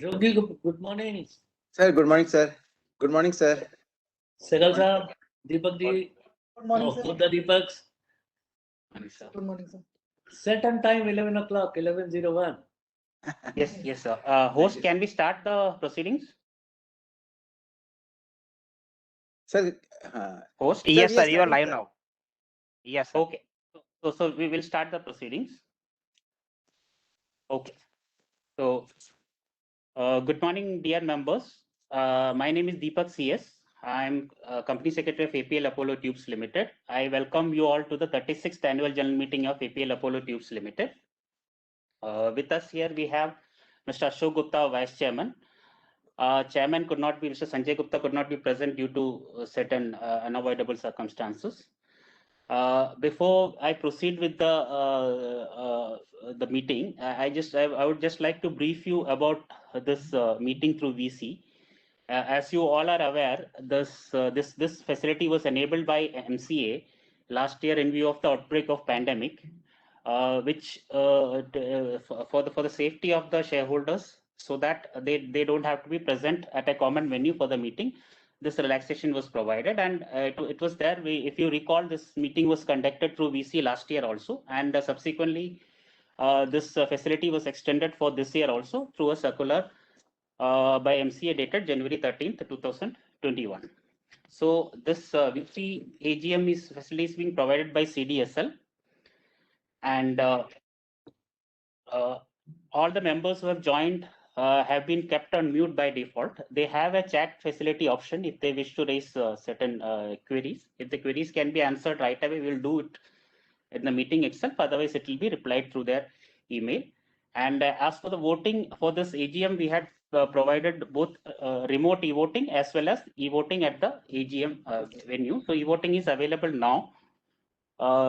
Rogi, good morning. Sir, good morning, sir. Good morning, sir. Segal Saab, Deepak Ji. Good morning, No, sir. both the Deepaks. Good morning, sir. Set and time 11 o'clock, 11:01. Yes, sir. Host, can we start the proceedings? Sir, Host? Yes, we sir. are You are starting, live sir. now. Yes, sir. Okay. So we will start the proceedings. Okay. So, good morning, dear members. My name is Deepak CS. I'm Company Secretary of APL Apollo Tubes Limited. I welcome you all to the 36th Annual General Meeting of APL Apollo Tubes Limited. With us here we have Mr. Ashok Gupta, Vice Chairman. Chairman could not be, Mr. Sanjay Gupta could not be present due to certain unavoidable circumstances. Before I proceed with the meeting, I would just like to brief you about this meeting through VC. As you all are aware, this facility was enabled by MCA last year in view of the outbreak of pandemic, which for the safety of the shareholders, so that they don't have to be present at a common venue for the meeting. This relaxation was provided, and it was there. If you recall, this meeting was conducted through VC last year also, and subsequently this facility was extended for this year also through a circular by MCA dated January 13th, 2021. So this VC AGM facility is being provided by CDSL, and all the members who have joined have been kept on mute by default. They have a chat facility option if they wish to raise certain queries. If the queries can be answered right away, we'll do it in the meeting itself. Otherwise, it will be replied through their email. And as for the voting for this AGM, we had provided both remote e-voting as well as e-voting at the AGM venue. So e-voting is available now,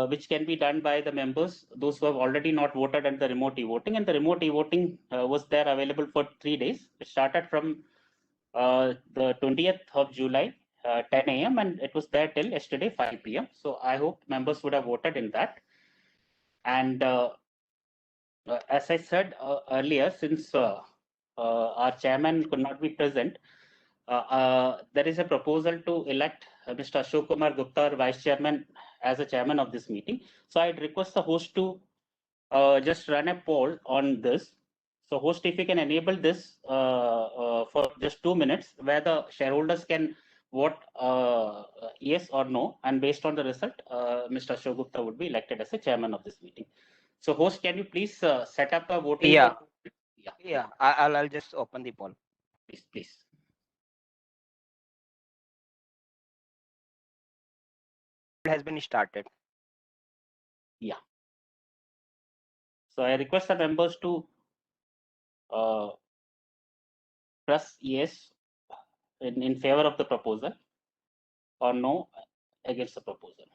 which can be done by the members, those who have already not voted at the remote e-voting. And the remote e-voting was there available for 3 days. It started from the 20th of July, 10 a.m. and it was there till yesterday, 5 p.m. So I hope members would have voted in that. And as I said earlier, since our chairman could not be present, there is a proposal to elect Mr. Ashok Kumar Gupta, Vice Chairman, as a chairman of this meeting. So I'd request the host to just run a poll on this. So host, if you can enable this for just 2 minutes, where the shareholders can vote yes or no, and based on the result, Mr. Ashok Gupta would be elected as a chairman of this meeting. So host, can you please set up a voting? Yeah. Yeah. Yeah. I'll just open the poll. Please. It has been started. Yeah. So I request the members to press yes in favor of the proposal or no against the proposal.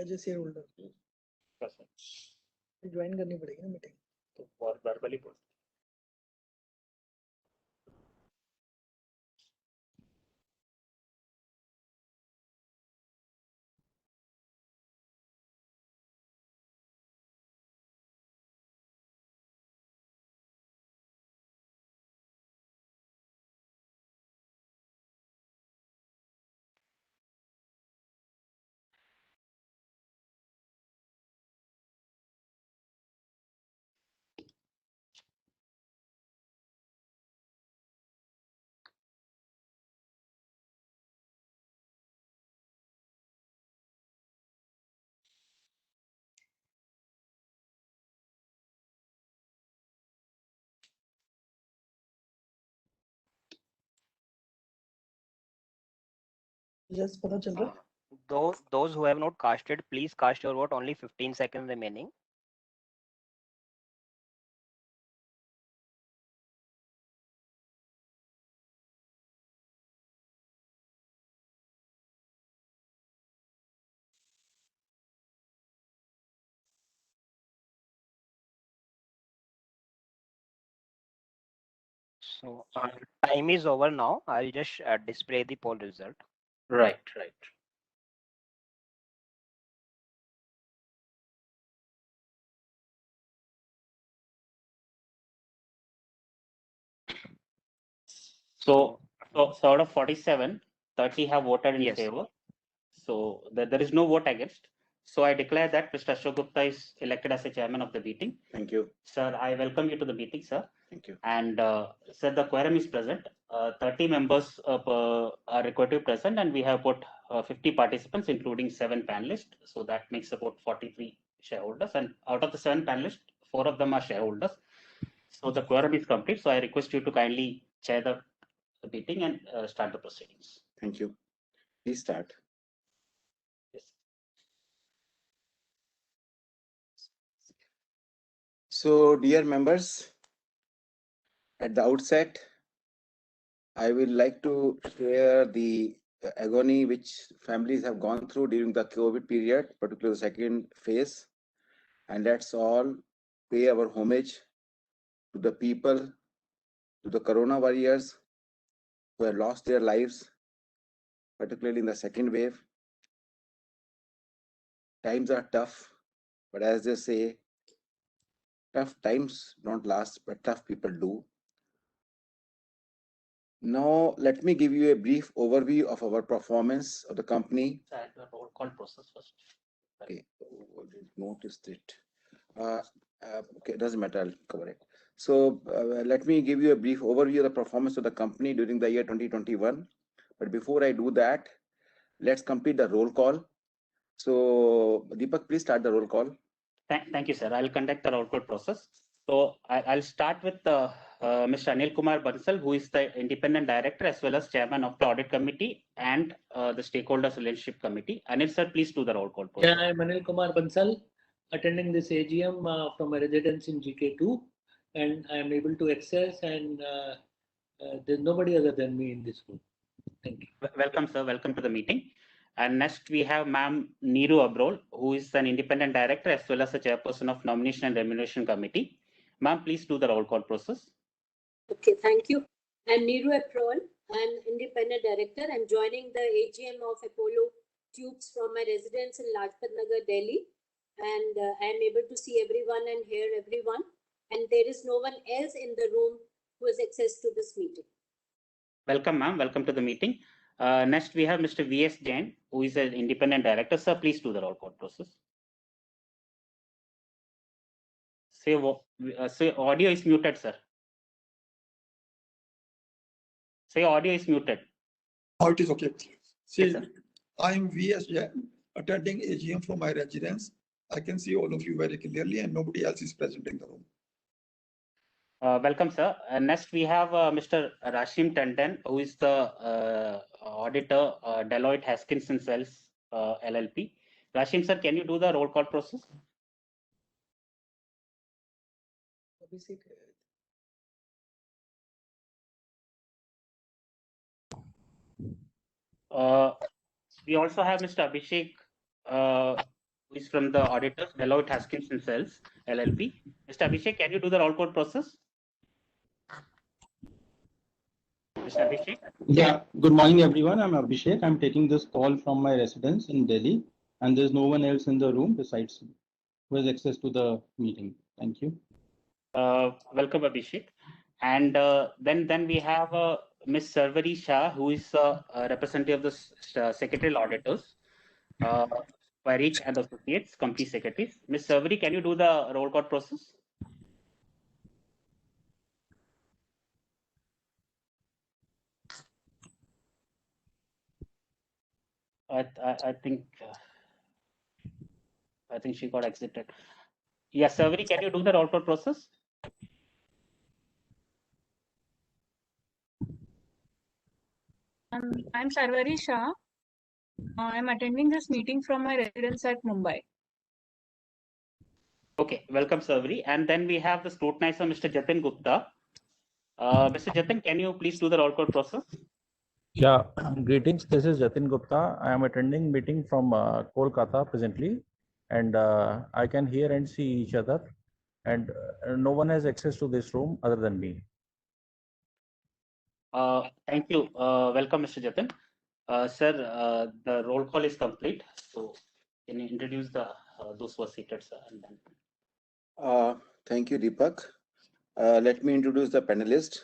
As a shareholder join करनी पड़ेगी ना meeting तो और verbally बोल. Just पता चल रहा है Those who have not casted, please cast your vote. Only 15 seconds remaining. So time is over now. I'll just display the poll result. Right. So out of 47, 30 have voted in Yes. favor. So there is no vote against. So I declare that Mr. Ashok Gupta is elected as a chairman of the meeting. Thank you. Sir, I welcome you to the meeting, sir. Thank you. And sir, the quorum is present. 30 members are required to be present, and we have put 50 participants, including 7 panelists. So that makes about 43 shareholders. And out of the 7 panelists, 4 of them are shareholders. So the quorum is complete. So I request you to kindly chair the meeting and start the proceedings. Thank you. Please start. Yes. So, dear members, at the outset, I will like to share the agony which families have gone through during the COVID period, particularly the second phase. And let's all pay our homage to the people, to the corona warriors who have lost their lives, particularly in the second wave. Times are tough, but as they say, tough times don't last, but tough people do. Now, let me give you a brief overview of our performance of the company. The roll call process first. Okay, noticed it. Okay, doesn't matter, I'll cover it. So let me give you a brief overview of the performance of the company during the year 2021. But before I do that, let's complete the roll call. So Deepak, please start the roll call. Thank you, sir. I'll conduct the roll call process. So I'll start with Mr. Anil Kumar Bansal, who is the independent director as well as chairman of the audit committee and the stakeholders relationship committee. Anil sir, please do the roll call process. Yeah, I'm Anil Kumar Bansal, attending this AGM from a residence in GK2, and I am able to access, and there's nobody other than me in this room. Thank you. Welcome, sir. Welcome to the meeting. And next we have Ma'am Neeru Abrol, who is an independent director as well as the chairperson of nomination and remuneration committee. Ma'am, please do the roll call process. Okay, thank you. I'm Neeru Abrol. I'm independent director. I'm joining the AGM of Apollo Tubes from my residence in Lajpat Nagar, Delhi. And I'm able to see everyone and hear everyone. And there is no one else in the room who has access to this meeting. Welcome, ma'am. Welcome to the meeting. Next, we have Mr. V.S. Jain, who is an independent director. Sir, please do the roll call process. Say audio is muted, sir. Say audio is muted. Oh, it is okay. See, Yes, sir. I am V.S. Jain, attending AGM from my residence. I can see all of you very clearly and nobody else is present in the room. Welcome, sir. Next, we have Mr. Rashim Tandon, who is the auditor, Deloitte Haskins and Sells LLP. Rashim, sir, can you do the roll call process? We also have Mr. Abhishek, who is from the auditors, Deloitte Haskins and Sells LLP. Mr. Abhishek, can you do the roll call process? Mr. Abhishek? Yeah, good morning, everyone. I'm Abhishek. I'm taking this call from my residence in Delhi, and there's no one else in the room besides me who has access to the meeting. Thank you. Welcome, Abhishek. And then we have Ms. Sarvari Shah, who is a representative of the secretarial auditors, Parikh and Associates, company secretaries. Ms. Sarvari, can you do the roll call process? I think she got exited. Yes, Sarvari, can you do the roll call process? I'm Sarvari Shah. I'm attending this meeting from my residence at Mumbai. Okay, welcome, Sarvari. And then we have the scrutinizer, Mr. Jatin Gupta. Mr. Jatin, can you please do the roll call process? Yeah, greetings. This is Jatin Gupta. I am attending meeting from Kolkata presently, and I can hear and see each other, and no one has access to this room other than me. Thank you. Welcome, Mr. Jatin. Sir, the roll call is complete. So can you introduce the those who are seated, sir? And then... Thank you, Deepak. Let me introduce the panelists.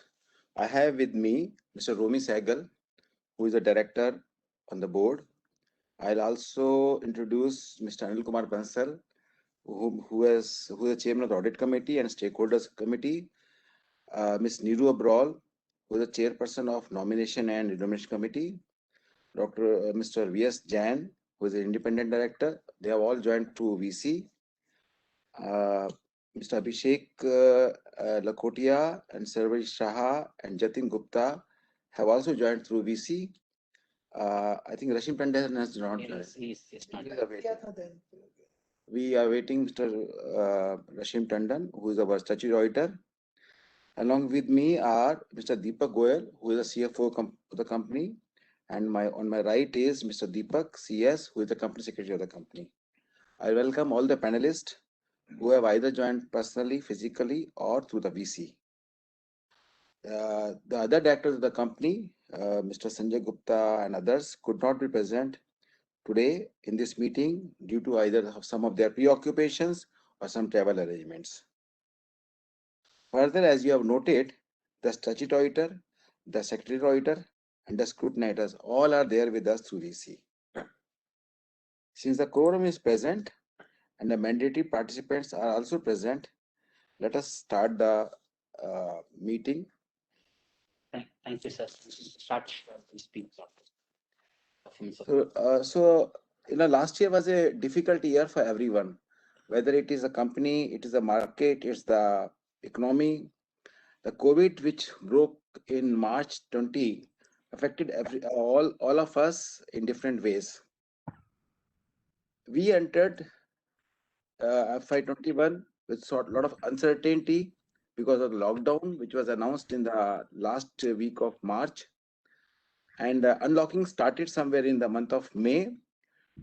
I have with me Mr. Romi Sehgal, who is a director on the board. I'll also introduce Mr. Anil Kumar Bansal, who is the chairman of the audit committee and stakeholders committee. Ms. Neeru Abral, who is the chairperson of nomination and remuneration committee. Mr. V.S. Jain, who is an independent director. They have all joined through VC. Mr. Abhishek Lakhotia and Sarvaj Shah and Jatin Gupta have also joined through VC. I think Rishab Jain has not joined. We are waiting Mr. Rashim Tandon, who is our statutory auditor. Along with me are Mr. Deepak Goyal, who is the CFO of the company, and on my right is Mr. Deepak CS, who is the company secretary of the company. I welcome all the panelists who have either joined personally, physically, or through the VC. The other directors of the company, Mr. Sanjay Gupta and others, could not be present today in this meeting due to either some of their preoccupations or some travel arrangements. Further, as you have noted, the statutory auditor, the secretary auditor, and the scrutinizers all are there with us through VC. Since the quorum is present and the mandatory participants are also present, let us start the meeting. Thank you, sir. Start speaking. So last year was a difficult year for everyone, whether it is a company, it is a market, it's the economy. The COVID, which broke in March 20, affected all of us in different ways. We entered FY21 with a lot of uncertainty because of the lockdown, which was announced in the last week of March. And unlocking started somewhere in the month of May.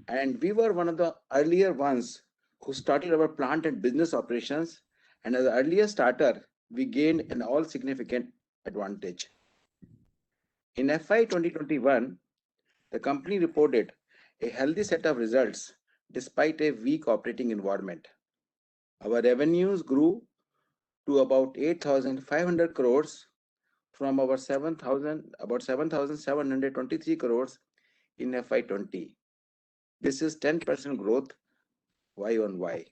And we were one of the earlier ones who started our plant and business operations. And as an earlier starter, we gained an all significant advantage. In FY 2021, the company reported a healthy set of results despite a weak operating environment. Our revenues grew to about 8,500 crores from about 7,723 crores in FY20. This is 10% growth Y on Y.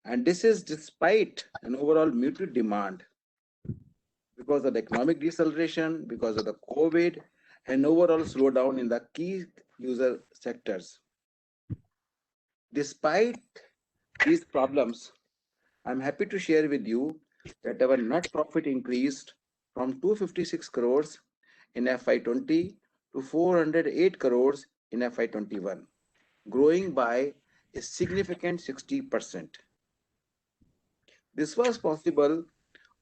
And this is despite an overall muted demand because of the economic deceleration, because of the COVID, and overall slowdown in the key user sectors. Despite these problems, I'm happy to share with you that our net profit increased from 256 crores in FY20 to 408 crores in FY21, growing by a significant 60%. This was possible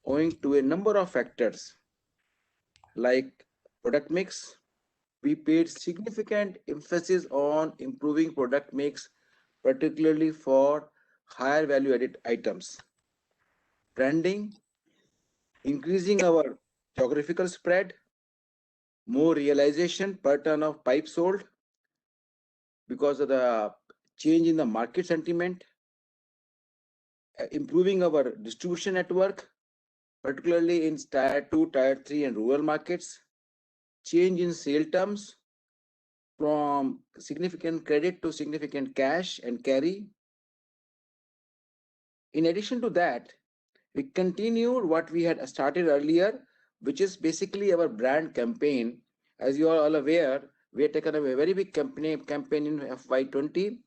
owing to a number of factors like product mix. We paid significant emphasis on improving product mix, particularly for higher value added items. Branding, increasing our geographical spread, more realization per ton of pipe sold because of the change in the market sentiment, improving our distribution network, particularly in Tier 2, Tier 3 and rural markets, change in sale terms from significant credit to significant cash and carry. In addition to that, we continued what we had started earlier, which is basically our brand campaign. As you are all aware, we had taken a very big campaign in FY20,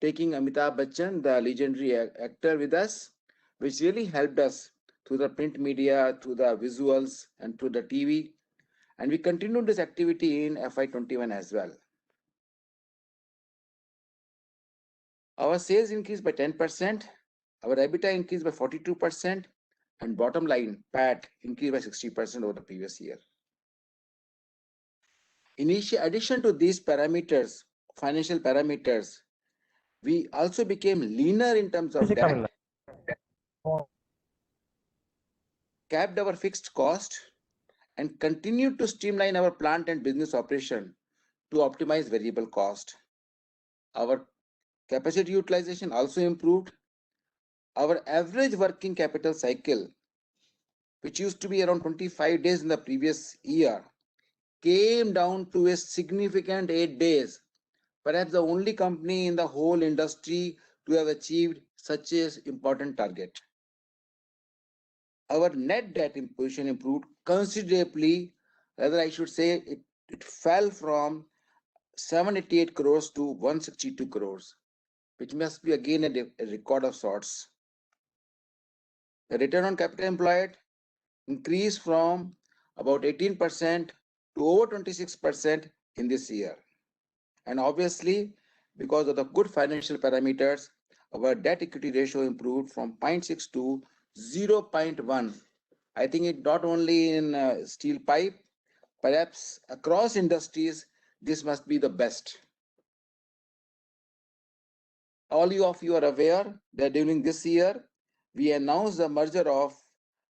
taking Amitabh Bachchan, the legendary actor, with us, which really helped us through the print media, through the visuals, and through the TV. And we continued this activity in FY21 as well. Our sales increased by 10%, our EBITDA increased by 42%, and bottom line, PAT, increased by 60% over the previous year. In addition to these parameters, financial parameters, we also became leaner in terms of debt, capped our fixed cost, and continue to streamline our plant and business operation to optimize variable cost. Our capacity utilization also improved. Our average working capital cycle, which used to be around 25 days in the previous year, came down to a significant 8 days, perhaps the only company in the whole industry to have achieved such an important target. Our net debt position improved considerably. Rather, I should say it fell from 788 crores to 162 crores, which must be again a record of sorts. The return on capital employed increased from about 18% to over 26% in this year. And obviously, because of the good financial parameters, our debt equity ratio improved from 0.6 to 0.1. I think it not only in steel pipe, perhaps across industries, this must be the best. All of you are aware that during this year, we announced the merger of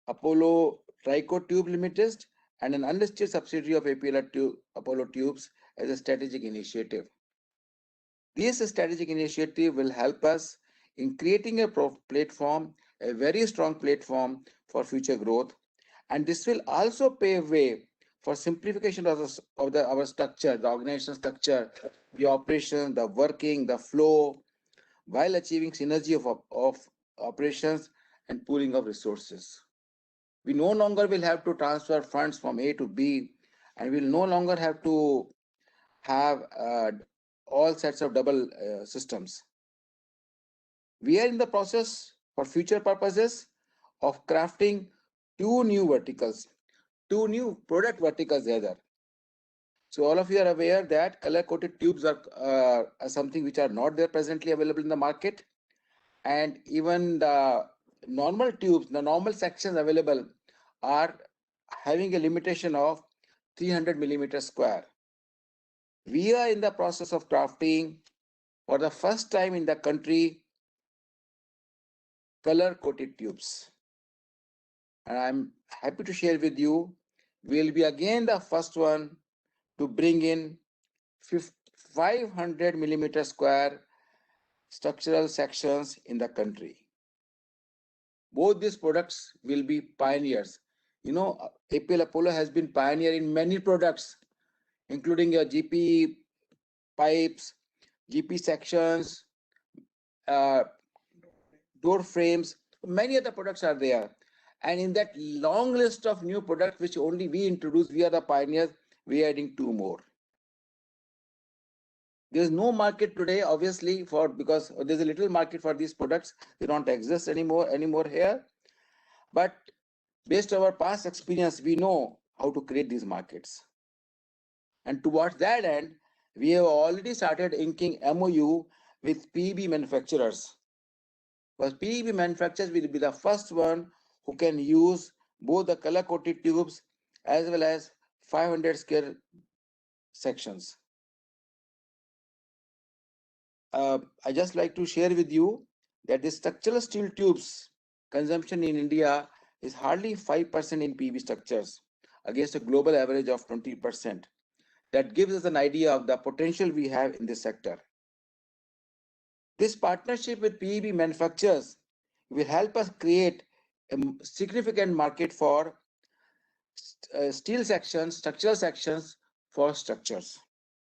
Apollo Trico Tube Limited and an unlisted subsidiary of APL Apollo Tubes as a strategic initiative. This strategic initiative will help us in creating a platform, a very strong platform for future growth. And this will also pave way for simplification of our structure, the organizational structure, the operation, the working, the flow, while achieving synergy of operations and pooling of resources. We no longer will have to transfer funds from A to B, and we'll no longer have to have all sets of double systems. We are in the process for future purposes of crafting two new product verticals rather. So all of you are aware that color-coated tubes are something which are not there presently available in the market. And even the normal tubes, the normal sections available are having a limitation of 300 millimeters square. We are in the process of crafting for the first time in the country color-coated tubes. And I'm happy to share with you, we'll be again the first one to bring in 500 millimeter square structural sections in the country. Both these products will be pioneers. You know, APL Apollo has been pioneer in many products, including your GP pipes, GP sections, door frames, many other products are there. And in that long list of new products, which only we introduced, we are the pioneers, we are adding two more. There's no market today, obviously, because there's a little market for these products. They don't exist anymore here. But based on our past experience, we know how to create these markets. And towards that end, we have already started inking MOU with PEB manufacturers. Because PEB manufacturers will be the first one who can use both the color-coated tubes as well as 500 square sections. I just like to share with you that the structural steel tubes consumption in India is hardly 5% in PEB structures against a global average of 20%. That gives us an idea of the potential we have in this sector. This partnership with PEB manufacturers will help us create a significant market for steel sections, structural sections for structures,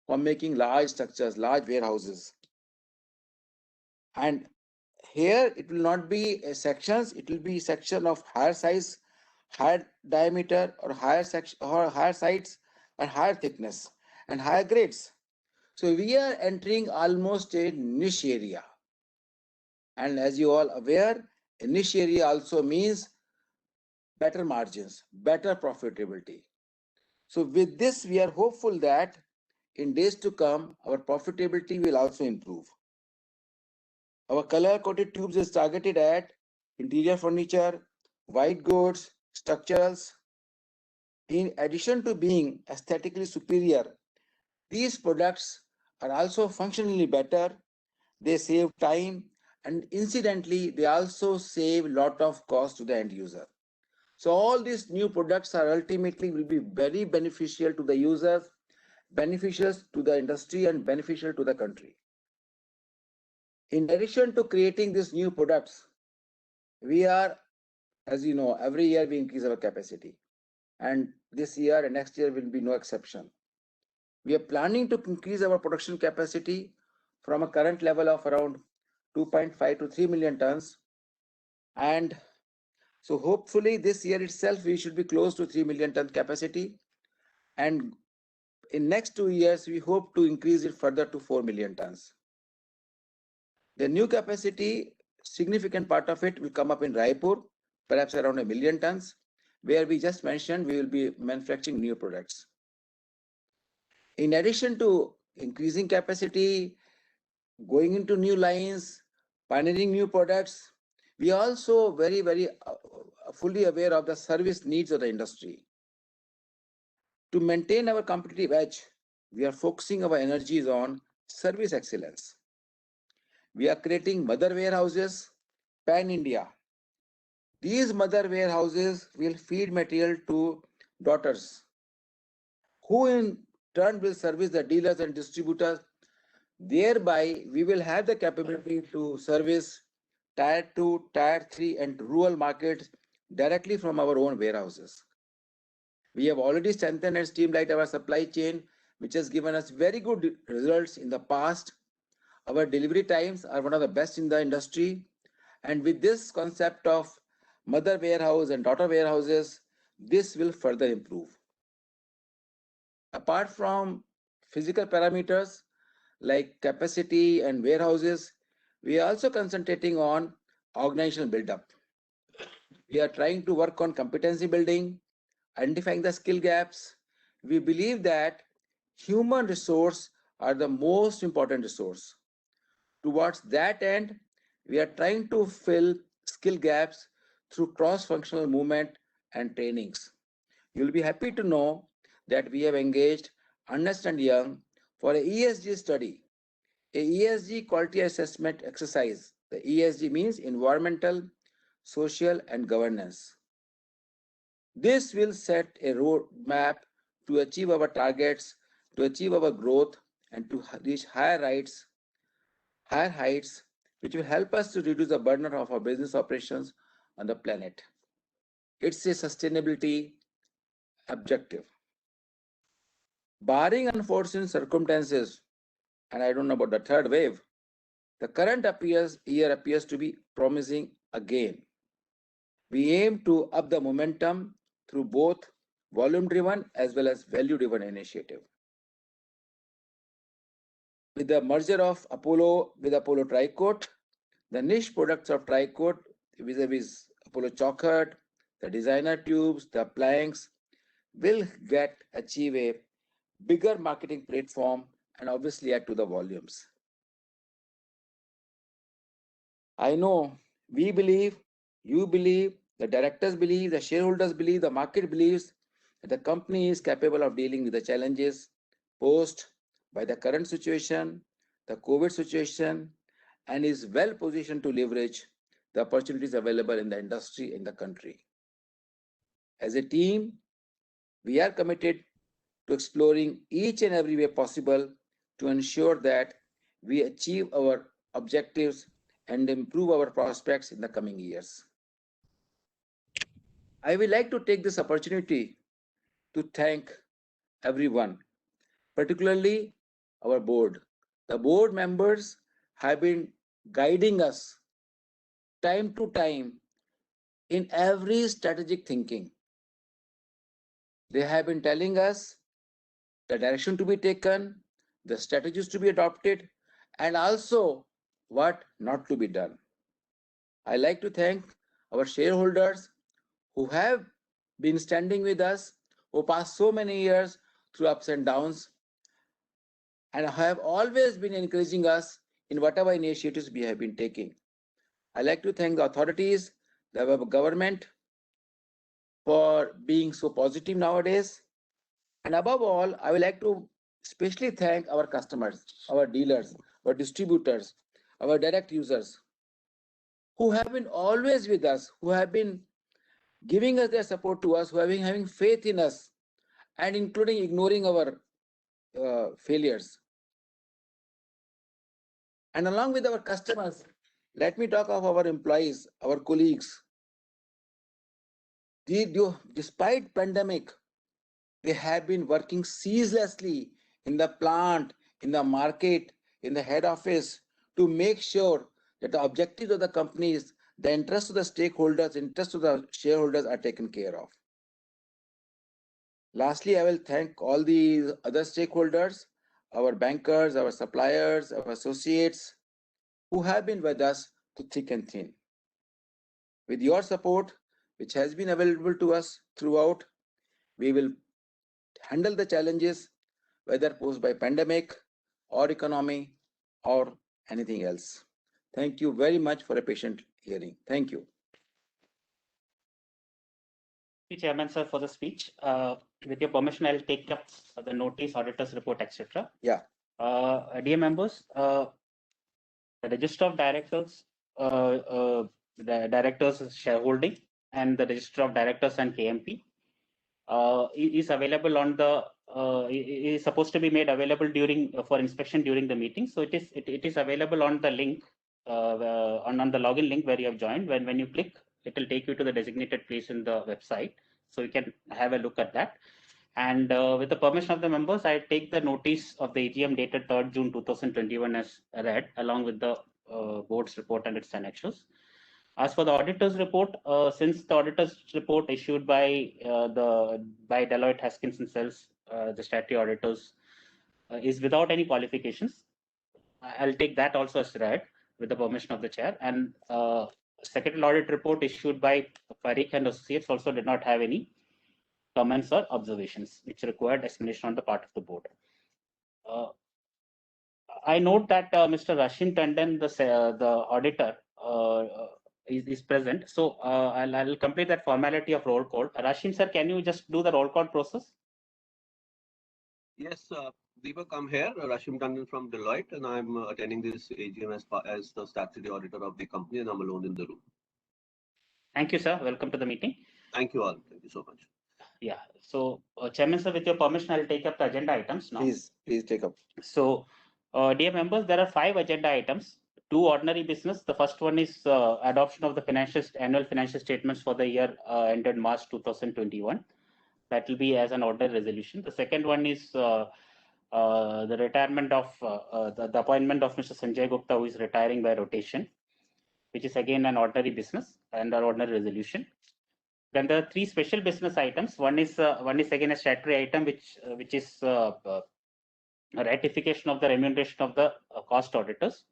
for making large structures, large warehouses. And here it will not be a sections, it will be section of higher size, higher diameter, or higher section, or higher sides, or higher thickness and higher grades. So we are entering almost a niche area. And as you all aware, a niche area also means better margins, better profitability. So with this, we are hopeful that in days to come, our profitability will also improve. Our color-coated tubes is targeted at interior furniture, white goods, structurals. In addition to being aesthetically superior, these products are also functionally better. They save time, and incidentally, they also save a lot of cost to the end user. So all these new products are ultimately will be very beneficial to the users, beneficial to the industry, and beneficial to the country. In addition to creating these new products, we are, as you know, every year we increase our capacity. And this year and next year will be no exception. We are planning to increase our production capacity from a current level of around 2.5 to 3 million tons. And so hopefully this year itself, we should be close to 3 million ton capacity. And in next 2 years, we hope to increase it further to 4 million tons. The new capacity, significant part of it will come up in Raipur, perhaps around 1 million tons, where we just mentioned we will be manufacturing new products. In addition to increasing capacity, going into new lines, pioneering new products, we are also very fully aware of the service needs of the industry. To maintain our competitive edge, we are focusing our energies on service excellence. We are creating mother warehouses pan-India. These mother warehouses will feed material to daughters, who in turn will service the dealers and distributors. Thereby, we will have the capability to service Tier 2, Tier 3 and rural markets directly from our own warehouses. We have already strengthened and streamlined our supply chain, which has given us very good results in the past. Our delivery times are one of the best in the industry. And with this concept of mother warehouse and daughter warehouses, this will further improve. Apart from physical parameters like capacity and warehouses, we are also concentrating on organizational buildup. We are trying to work on competency building, identifying the skill gaps. We believe that human resource are the most important resource. Towards that end, we are trying to fill skill gaps through cross-functional movement and trainings. You'll be happy to know that we have engaged Ernst & Young for a ESG study, a ESG quality assessment exercise. The ESG means environmental, social, and governance. This will set a roadmap to achieve our targets, to achieve our growth, and to reach higher heights, which will help us to reduce the burden of our business operations on the planet. It's a sustainability objective. Barring unforeseen circumstances, and I don't know about the third wave, the current year appears to be promising again. We aim to up the momentum through both volume-driven as well as value-driven initiative. With the merger of Apollo with Apollo Tricoat, the niche products of Tricoat vis-a-vis Apollo Chocolate, the designer tubes, the planks will achieve a bigger marketing platform and obviously add to the volumes. I know we believe, you believe, the directors believe, the shareholders believe, the market believes that the company is capable of dealing with the challenges posed by the current situation, the COVID situation, and is well positioned to leverage the opportunities available in the industry in the country. As a team, we are committed to exploring each and every way possible to ensure that we achieve our objectives and improve our prospects in the coming years. I would like to take this opportunity to thank everyone, particularly our board. The board members have been guiding us time to time in every strategic thinking. They have been telling us the direction to be taken, the strategies to be adopted, and also what not to be done. I like to thank our shareholders who have been standing with us, who passed so many years through ups and downs, and have always been encouraging us in whatever initiatives we have been taking. I like to thank the authorities, the government, for being so positive nowadays. And above all, I would like to especially thank our customers, our dealers, our distributors, our direct users, who have been always with us, who have been giving us their support to us, who having faith in us, and including ignoring our failures. And along with our customers, let me talk of our employees, our colleagues. Despite pandemic, they have been working ceaselessly in the plant, in the market, in the head office to make sure that the objectives of the companies, the interests of the stakeholders, interests of the shareholders are taken care of. Lastly, I will thank all the other stakeholders, our bankers, our suppliers, our associates, who have been with us through thick and thin. With your support, which has been available to us throughout, we will handle the challenges, whether posed by pandemic or economy or anything else. Thank you very much for a patient hearing. Thank you. Thank you, Chairman, sir, for the speech. With your permission, I'll take up the notice, auditor's report, etc. Yeah. Dear members, the register of directors, the directors' shareholding, and the register of directors and KMP is available on the is supposed to be made available during for inspection during the meeting. So it is available on the link on the login link where you have joined. When you click, it will take you to the designated place in the website, so you can have a look at that. And with the permission of the members, I take the notice of the AGM dated 3rd June 2021 as read, along with the board's report and its annexures. As for the auditor's report, since the auditor's report issued by Deloitte Haskins and Sells, the statutory auditors, is without any qualifications, I'll take that also as read with the permission of the chair. And secretarial audit report issued by Parikh and Associates also did not have any comments or observations, which required explanation on the part of the board. I note that Mr. Rashim Tandon, the auditor, is present. So I'll complete that formality of roll call. Rashim sir, can you just do the roll call process? Yes, Deepak, I'm here, Rashim Tandon from Deloitte, and I'm attending this AGM as the statutory auditor of the company, and I'm alone in the room. Thank you, sir. Welcome to the meeting. Thank you all. Thank you so much. Yeah. So, Chairman sir, with your permission, I'll take up the agenda items now. Please take up. So, dear members, there are 5 agenda items. 2 ordinary business. The first one is adoption of the annual financial statements for the year ended March 2021. That will be as an ordinary resolution. The second one is the retirement of the appointment of Mr. Sanjay Gupta, who is retiring by rotation, which is again an ordinary business and an ordinary resolution. Then there are 3 special business items. One is again a statutory item, which is a ratification of the remuneration of the cost auditors.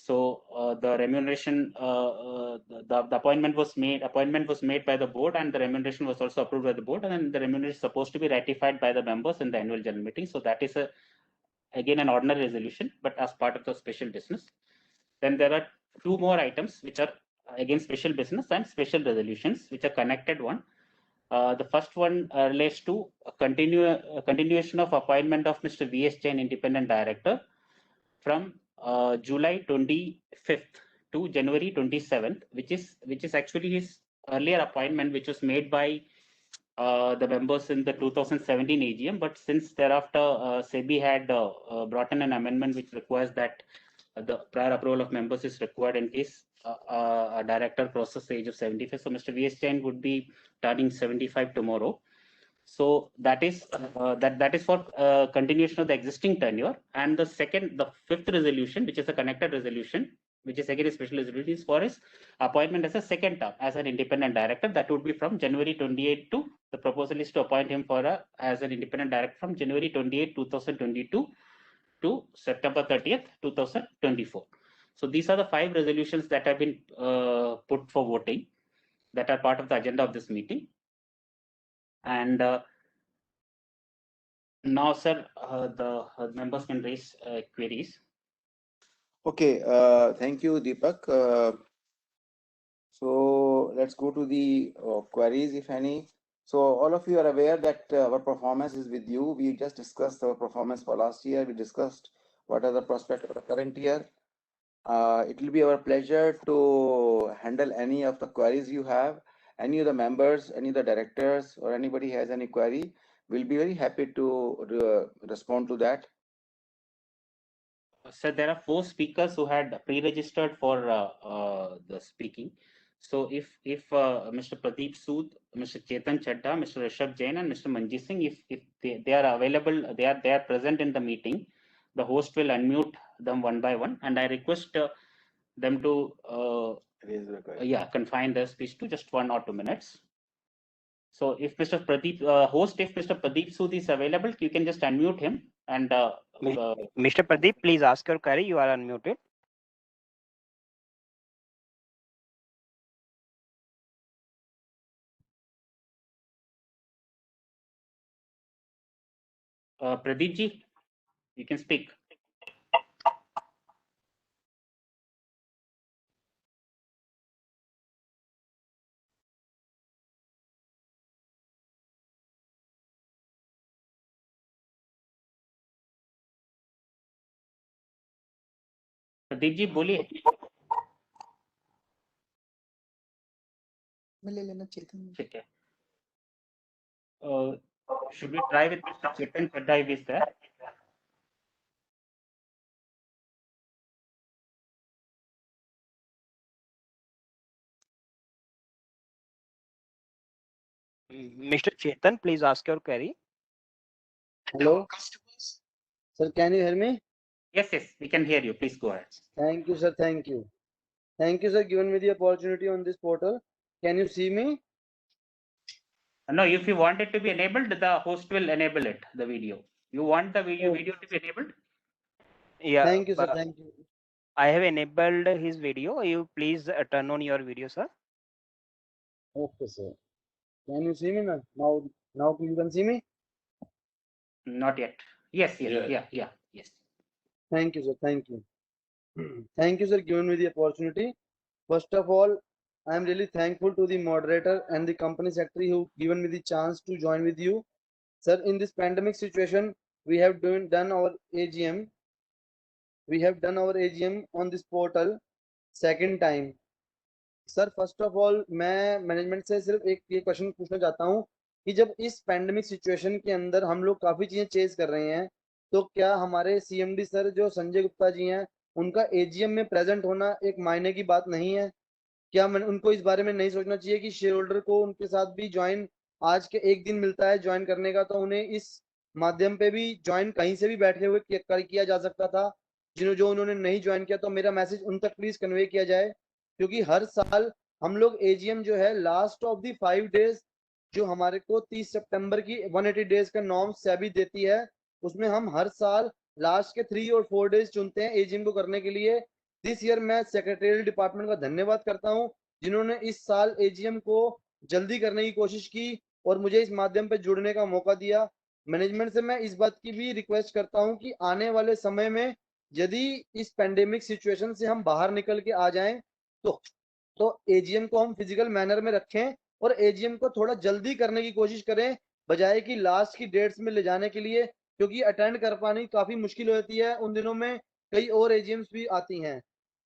So the remuneration, the appointment was made by the board, and the remuneration was also approved by the board, and then the remuneration is supposed to be ratified by the members in the annual general meeting. So that is again an ordinary resolution, but as part of the special business. Then there are 2 more items which are again special business and special resolutions, which are connected one. The first one relates to a continuation of appointment of Mr. V.S. Jain, independent director, from July 25th to January 27th, which is actually his earlier appointment, which was made by the members in the 2017 AGM. But since thereafter SEBI had brought in an amendment which requires that the prior approval of members is required in case a director crosses the age of 75. So Mr. V.S. Jain would be turning 75 tomorrow. So that is for continuation of the existing tenure. And the 5th resolution, which is a connected resolution, which is again a special resolution, is for his appointment as a second term as an independent director. That would be from January 28 to, the proposal is to appoint him as an independent director from January 28, 2022 to September 30th, 2024. So these are the 5 resolutions that have been put for voting, that are part of the agenda of this meeting. And now, sir, the members can raise queries. Okay, thank you, Deepak. So let's go to the queries, if any. So all of you are aware that our performance is with you. We just discussed our performance for last year. We discussed what are the prospects for the current year. It will be our pleasure to handle any of the queries you have. any of the members, any of the directors, or anybody has any query, we'll be very happy to respond to that. Sir, there are 4 speakers who had pre-registered for the speaking. So if Mr. Pradeep Sood, Mr. Chetan Chadda, Mr. Rishab Jain, and Mr. Manjeet Singh, if they are available, they are present in the meeting, the host will unmute them one by one, and I request them to confine their speech to just 1 or 2 minutes. So if Mr. Pradeep if Mr. Pradeep Sood is available, you can just unmute him and. Mr. Pradeep, please ask your query. You are unmuted. Pradeep ji, you can speak. Pradeep ji बोलिए. मैं ले लेना चेतन. ठीक है. Should we try with Mr. Chetan Chadda if he's there? Mr. Chetan, please ask your query. Hello. Sir, can you hear me? Yes, we can hear you. Please go ahead. Thank you, sir. Thank you. Thank you, sir, giving me the opportunity on this portal. Can you see me? No, if you want it to be enabled, the host will enable it, the video. You want the video to be enabled? Yeah. Thank you, sir. Thank you. I have enabled his video. You please turn on your video, sir. Okay, sir. Can you see me now? Now you can see me? Not yet. Yes. Yes. Thank you, sir. Thank you. Thank you, sir, giving me the opportunity. First of all, I am really thankful to the moderator and the company secretary who given me the chance to join with you. Sir, in this pandemic situation, we have done our AGM. We have done our AGM on this portal second time. Sir first of all मैं management से सिर्फ एक ये question पूछना चाहता हूँ कि जब इस पैंडेमिक सिचुएशन के अंदर हम लोग काफ़ी चीज़ें चेज कर रहे हैं, तो क्या हमारे सीएमडी सर जो संजय गुप्ता जी हैं उनका एजीएम में प्रेजेंट होना एक मायने की बात नहीं है? क्या उनको इस बारे में नहीं सोचना चाहिए कि शेयर होल्डर को उनके साथ भी ज्वाइन आज के एक दिन मिलता है ज्वाइन करने का, तो उन्हें इस माध्यम पे भी ज्वाइन कहीं से भी बैठे हुए किया जा सकता था? जो उन्होंने नहीं ज्वाइन किया, तो मेरा मैसेज उन तक प्लीज कन्वे किया जाए, क्योंकि हर साल हम लोग एजीएम जो है लास्ट ऑफ दी 5 डेज जो हमारे को 30 सितंबर की 180 डेज का नॉर्म सेबी देती है, उसमें हम हर साल लास्ट के 3 और 4 डेज चुनते हैं एजीएम को करने के लिए. दिस ईयर मैं सेक्रेटरियल डिपार्टमेंट का धन्यवाद करता हूं जिन्होंने इस साल एजीएम को जल्दी करने की कोशिश की और मुझे इस माध्यम पे जुड़ने का मौका दिया. मैनेजमेंट से मैं इस बात की भी रिक्वेस्ट करता हूं कि आने वाले समय में यदि इस पेंडेमिक सिचुएशन से हम बाहर निकल के आ जाएं तो एजीएम को हम फिजिकल मैनर में रखें और एजीएम को थोड़ा जल्दी करने की कोशिश करें बजाय कि लास्ट की डेट्स में ले जाने के लिए, क्योंकि अटेंड कर पानी काफी मुश्किल होती है. उन दिनों में कई और एजीएम्स भी आती हैं.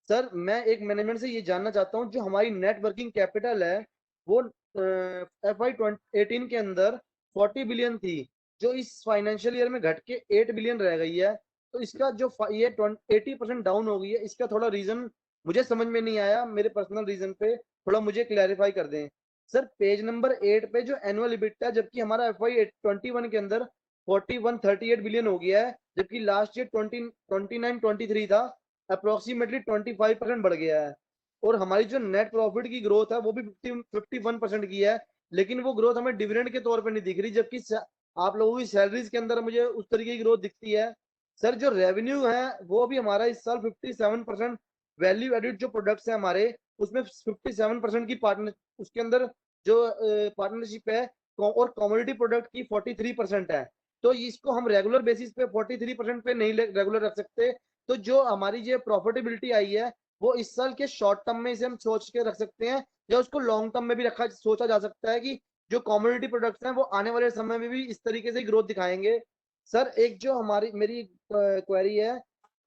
सर मैं एक मैनेजमेंट से ये जानना चाहता हूँ, जो हमारी नेट वर्किंग कैपिटल है वो FY 2018 के अंदर 40 बिलियन थी, जो इस फाइनेंशियल ईयर में घट के 8 बिलियन रह गई है. तो इसका जो ये 80% डाउन हो गई है, इसका थोड़ा रीजन मुझे समझ में नहीं आया. मेरे पर्सनल रीजन पे थोड़ा मुझे क्लैरिफाई कर दें. सर पेज नंबर 8 पे जो एनुअल इबिटा, जबकि हमारा FY 21 के अंदर 4138 बिलियन हो गया है, जबकि लास्ट ईयर 2923 था, अप्रोक्सीमेटली 25% बढ़ गया है. और हमारी जो नेट प्रॉफिट की ग्रोथ है वो भी 51% की है, लेकिन वो ग्रोथ हमें डिविडेंड के तौर पे नहीं दिख रही, जबकि आप लोगों की सैलरीज के अंदर मुझे उस तरीके की ग्रोथ दिखती है. सर जो रेवेन्यू है वो भी हमारा इस साल 57%, वैल्यू एडिड जो प्रोडक्ट्स हैं हमारे उसमें 57% की पार्टनर उसके अंदर जो पार्टनरशिप है और कमोडिटी प्रोडक्ट की 43% है. तो इसको हम रेगुलर बेसिस पे 43% पे नहीं रेगुलर रख सकते. तो जो हमारी जो प्रॉफिटेबिलिटी आई है वो इस साल के शॉर्ट टर्म में इसे हम सोच के रख सकते हैं, या उसको लॉन्ग टर्म में भी सोचा जा सकता है कि जो कमोडिटी प्रोडक्ट्स हैं वो आने वाले समय में भी इस तरीके से ग्रोथ दिखाएंगे. सर एक जो मेरी क्वेरी है,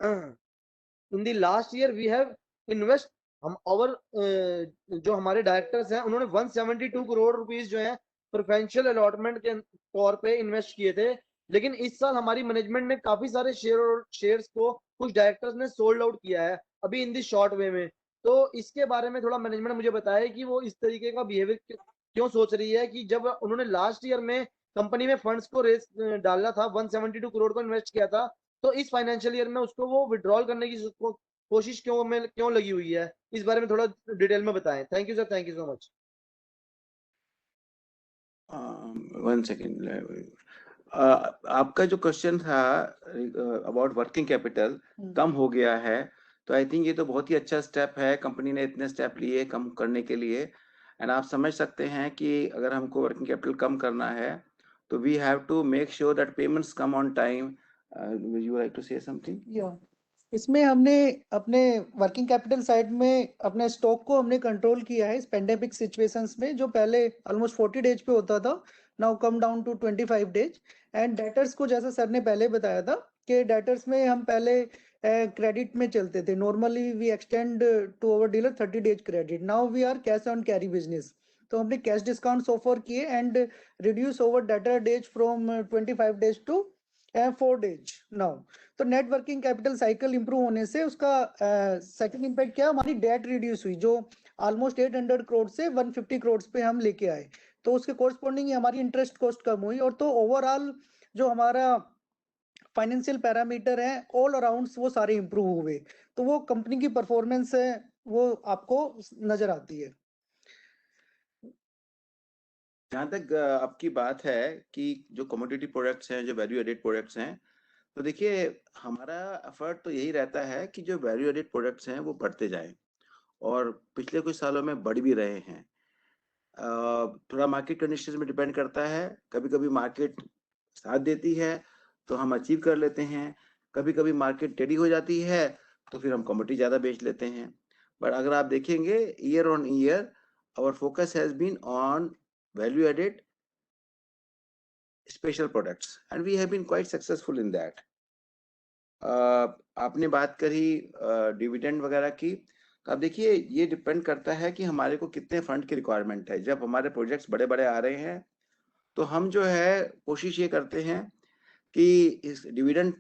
in the last year we have invest हम और जो हमारे डायरेक्टर्स हैं उन्होंने 172 करोड़ रुपीस जो है प्रेफरेंशियल अलॉटमेंट के तौर पे इन्वेस्ट किए थे, लेकिन इस साल हमारी मैनेजमेंट ने काफी सारे शेयर्स को कुछ डायरेक्टर्स ने सोल्ड आउट किया है अभी इन दी शॉर्ट वे में। तो इसके बारे में थोड़ा मैनेजमेंट मुझे बताए कि वो इस तरीके का बिहेवियर क्यों सोच रही है कि जब उन्होंने लास्ट ईयर में कंपनी में फंड्स को रेस डालना था, 172 करोड़ को इन्वेस्ट किया था, तो इस फाइनेंशियल ईयर में उसको वो विड्रॉल करने की कोशिश क्यों लगी हुई है, इस बारे में थोड़ा डिटेल में बताएं। Thank you sir, thank you so much. One second, आपका जो क्वेश्चन था अबाउट वर्किंग कैपिटल कम हो गया है, तो आई थिंक ये तो बहुत ही अच्छा स्टेप है, कंपनी ने इतने स्टेप लिए कम करने के लिए। एंड आप समझ सकते हैं कि अगर हमको वर्किंग कैपिटल कम करना है तो we have to make sure that payments come on time. You like to say something? या इसमें हमने अपने वर्किंग कैपिटल साइड में अपने स्टॉक को हमने कंट्रोल किया है इस पेंडेमिक सिचुएशंस में, जो पहले ऑलमोस्ट 40 डेज पे होता था, now come down to 25 days. And debtors को जैसा सर ने पहले बताया था कि डेटर्स में हम पहले क्रेडिट में चलते थे, normally we extend to our dealer 30 days credit, now we are cash on carry business. तो हमने कैश डिस्काउंट्स ऑफर किए and reduce over debtor days from 25 days to 4 days now. तो net working capital cycle improve होने से उसका second impact क्या, हमारी date reduce हुई, जो ऑलमोस्ट 800 करोड़ से 150 करोड़ पे हम लेके आए, तो उसके कोरस्पॉन्डिंग हमारी इंटरेस्ट कॉस्ट कम हुई। और तो ओवरऑल जो हमारा फाइनेंशियल पैरामीटर है ऑल अराउंड वो सारे इंप्रूव हुए, तो वो कंपनी की परफॉर्मेंस है वो आपको नजर आती है। जहाँ तक आपकी बात है कि जो कमोडिटी प्रोडक्ट्स हैं, जो वैल्यू एडेड प्रोडक्ट्स हैं, तो देखिए हमारा एफर्ट तो यही रहता है कि जो वैल्यू एडेड प्रोडक्ट्स हैं वो बढ़ते जाएं, और पिछले कुछ सालों में बढ़ भी रहे हैं। थोड़ा मार्केट कंडीशंस में डिपेंड करता है, कभी कभी मार्केट साथ देती है तो हम अचीव कर लेते हैं, कभी कभी मार्केट टेढ़ी हो जाती है तो फिर हम कमोडिटी ज़्यादा बेच लेते हैं। बट अगर आप देखेंगे year on year our focus has been on value added special products and we have been quite successful in that. आपने बात करी डिविडेंड वगैरह की, तो आप देखिए ये डिपेंड करता है कि हमारे को कितने फंड की रिक्वायरमेंट है। जब हमारे प्रोजेक्ट्स बड़े बड़े आ रहे हैं तो हम जो है कोशिश ये करते हैं कि इस डिविडेंड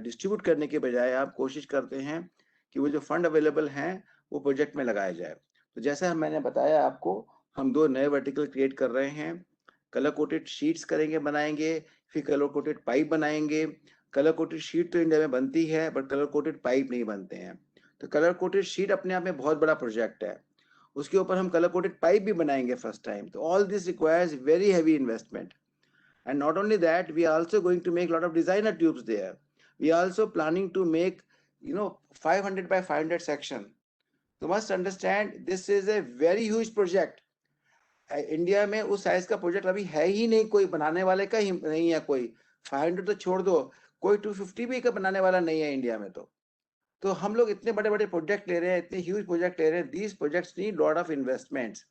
डिस्ट्रीब्यूट करने के बजाय आप कोशिश करते हैं कि वो जो फंड अवेलेबल हैं वो प्रोजेक्ट में लगाया जाए। तो जैसा मैंने बताया आपको, हम 2 नए वर्टिकल क्रिएट कर रहे हैं, कलर कोटेड शीट्स करेंगे, बनाएंगे, फिर कलर कोटेड पाइप बनाएंगे। कलर कोटेड शीट तो इंडिया में बनती है बट कलर कोटेड पाइप नहीं बनते हैं, तो कलर कोटेड शीट अपने आप में बहुत बड़ा प्रोजेक्ट है, उसके ऊपर हम कलर कोटेड पाइप भी बनाएंगे फर्स्ट टाइम। तो all this requires very heavy investment, and not only that, we are also going to make a lot of designer tubes there. We are also planning to make 500 by 500 section. You must understand this is a very huge project. India में उस size का project अभी है ही नहीं, कोई बनाने वाले का ही नहीं है कोई। 500 तो छोड़ दो, कोई 250 भी का बनाने वाला नहीं है इंडिया में। तो हम लोग इतने बड़े बड़े प्रोजेक्ट ले रहे हैं, इतने ह्यूज प्रोजेक्ट ले रहे हैं। These projects need lot of investments.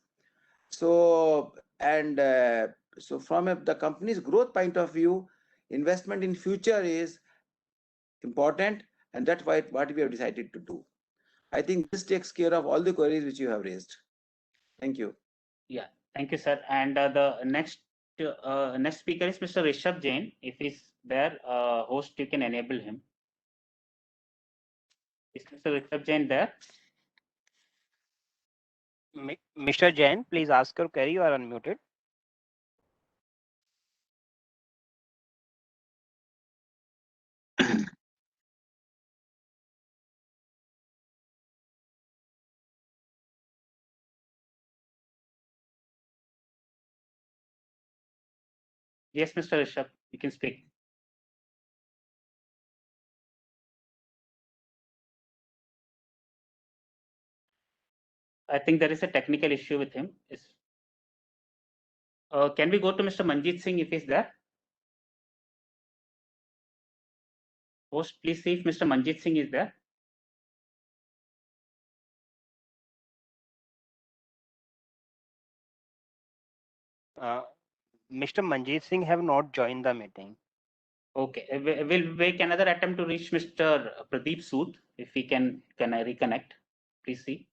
So from the company's growth point of view, investment in future is important, and that's what we have decided to do. I think this takes care of all the queries which you have raised. Thank you. Yeah, thank you, sir. And the next speaker is Mr. Rishab Jain. If he's there, host, you can enable him. Is Mr. Rishab Jain there? Mr. Jain, please ask your query. You are unmuted. Yes, Mr. Rishab, you can speak. I think there is a technical issue with him. Can we go to Mr. Manjeet Singh if he's there? Host, please see if Mr. Manjeet Singh is there. Mr. Manjeet Singh have not joined the meeting. Okay, we'll make another attempt to reach Mr. Pradeep Sood. If we can I reconnect? Please see.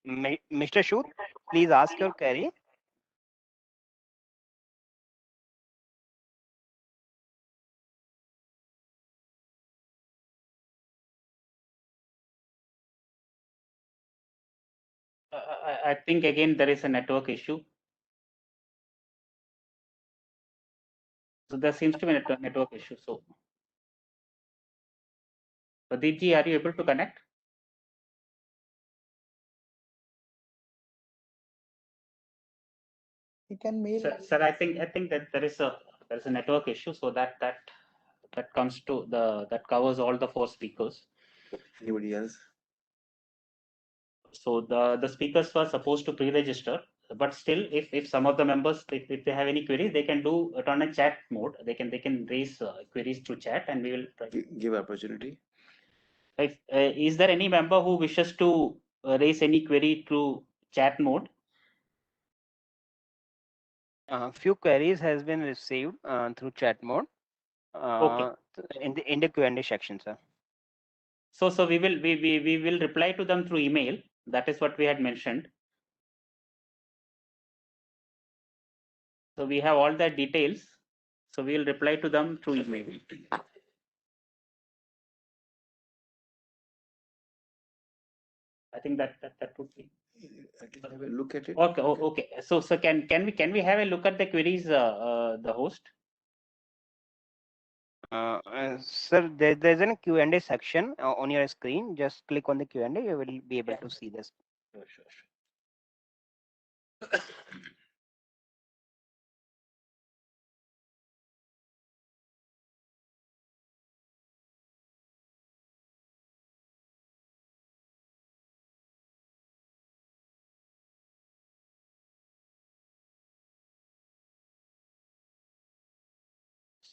Mr. Sood, please ask your query. I think again there is a network issue. So there seems to be a network issue. So, Pradeep ji, are you able to connect? You can mail. Sir, I think that there is a network issue. So that comes to that covers all the 4 speakers. Anybody else? So the speakers were supposed to pre-register, but still, if some of the members, if they have any queries, they can do it on a chat mode. They can raise queries through chat, and we will try. Give opportunity. If is there any member who wishes to raise any query through chat mode? Few queries has been received through chat mode. Okay. In the Q&A section, sir. So we will reply to them through email. That is what we had mentioned. So we have all the details. So we will reply to them through email. I think that would be. Have a look at it. Okay. Okay. So can we have a look at the queries, the host? Sir, there's a Q&A section on your screen. Just click on the Q&A. You will be able to see this. Sure.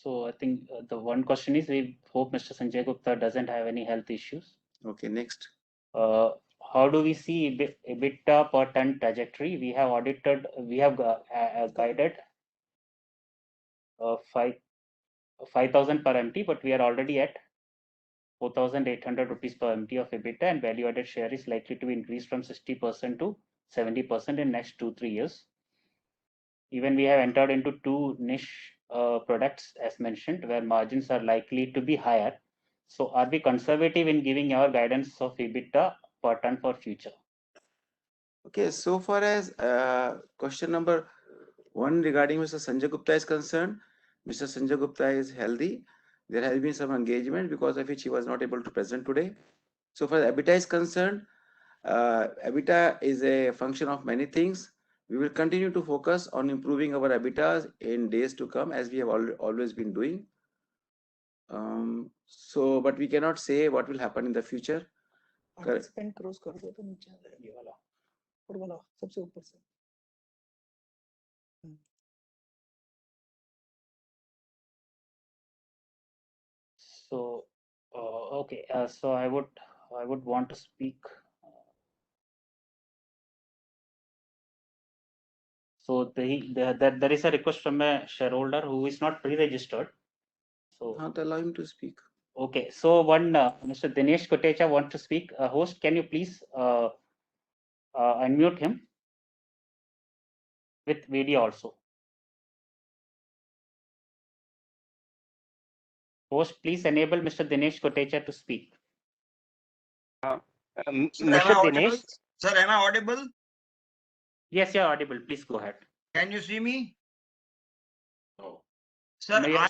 So I think the one question is, we hope Mr. Sanjay Gupta doesn't have any health issues. Okay, next. How do we see EBITDA per ton trajectory? We have audited, we have guided 5,000 per MT, but we are already at 4,800 rupees per MT of EBITDA, and value added share is likely to increase from 60% to 70% in next 2-3 years. Even we have entered into 2 niche products as mentioned, where margins are likely to be higher. So are we conservative in giving our guidance of EBITDA per ton for future? Okay, so far as question number 1 regarding Mr. Sanjay Gupta is concerned, Mr. Sanjay Gupta is healthy. There has been some engagement because of which he was not able to present today. So far as EBITDA is concerned, EBITDA is a function of many things. We will continue to focus on improving our EBITDA in days to come, as we have always been doing. But we cannot say what will happen in the future. Participant cross कर दो तो नीचे आ जाएगा ये वाला और वाला सबसे ऊपर से. So okay, so I would want to speak. So there is a request from a shareholder who is not pre-registered. So not allow him to speak. Okay, so one Mr. Dinesh Kotecha wants to speak. Host, can you please unmute him with video also? Host, please enable Mr. Dinesh Kotecha to speak. Mr. Dinesh. Sir, am I audible? Yes, you're audible. Please go ahead. Can you see me? No. Sir, No, I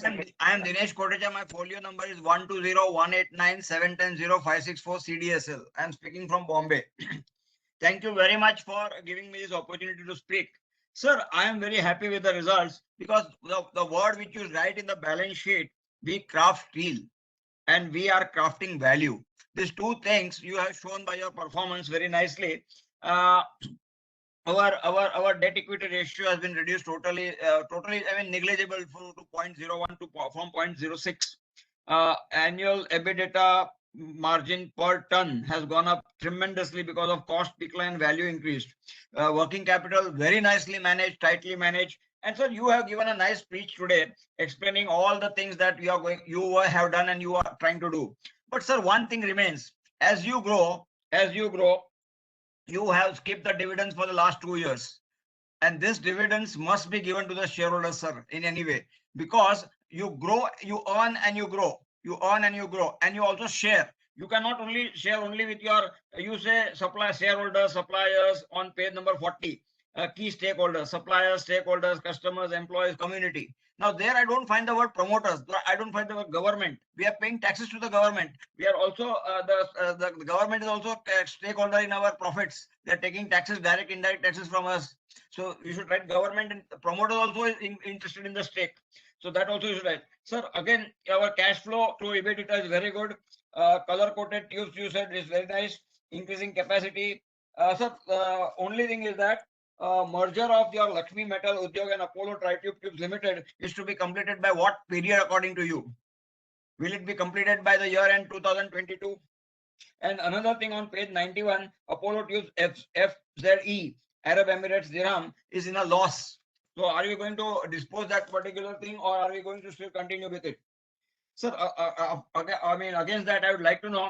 am Dinesh Kotecha. My folio number is 1201897105564 CDSL. I am speaking from Bombay. Thank you very much for giving me this opportunity to speak. Sir, I am very happy with the results because the word which you write in the balance sheet, we craft deal and we are crafting value. These 2 things you have shown by your performance very nicely. Our debt equity ratio has been reduced totally, negligible to 0.01 from 0.06. Annual EBITDA margin per ton has gone up tremendously because of cost decline, value increased. Working capital very nicely managed, tightly managed. And so you have given a nice speech today explaining all the things that you have done and you are trying to do. But sir, one thing remains. As you grow, you have skipped the dividends for the last 2 years. And this dividends must be given to the shareholders, sir, in any way, because you grow, you earn and you grow, you earn and you grow, and you also share. You cannot only share only with your, you say shareholders, suppliers on page number 40, key stakeholders, suppliers, stakeholders, customers, employees, community. Now there I don't find the word promoters. I don't find the word government. We are paying taxes to the government. We are also, the government is also a stakeholder in our profits. They are taking taxes, direct, indirect taxes from us. So you should write government, and promoters also is interested in the stake. So that also you should write. Sir, again, our cash flow to EBITDA is very good. Color coated tubes you said is very nice. Increasing capacity. Sir, only thing is that merger of your Lakshmi Metal Udyog and Apollo Tritube Tubes Limited is to be completed by what period according to you? Will it be completed by the year end 2022? And another thing on page 91, Apollo Tubes FZE, Arab Emirates Dirham, is in a loss. So are you going to dispose that particular thing, or are we going to still continue with it? Sir, I mean, against that, I would like to know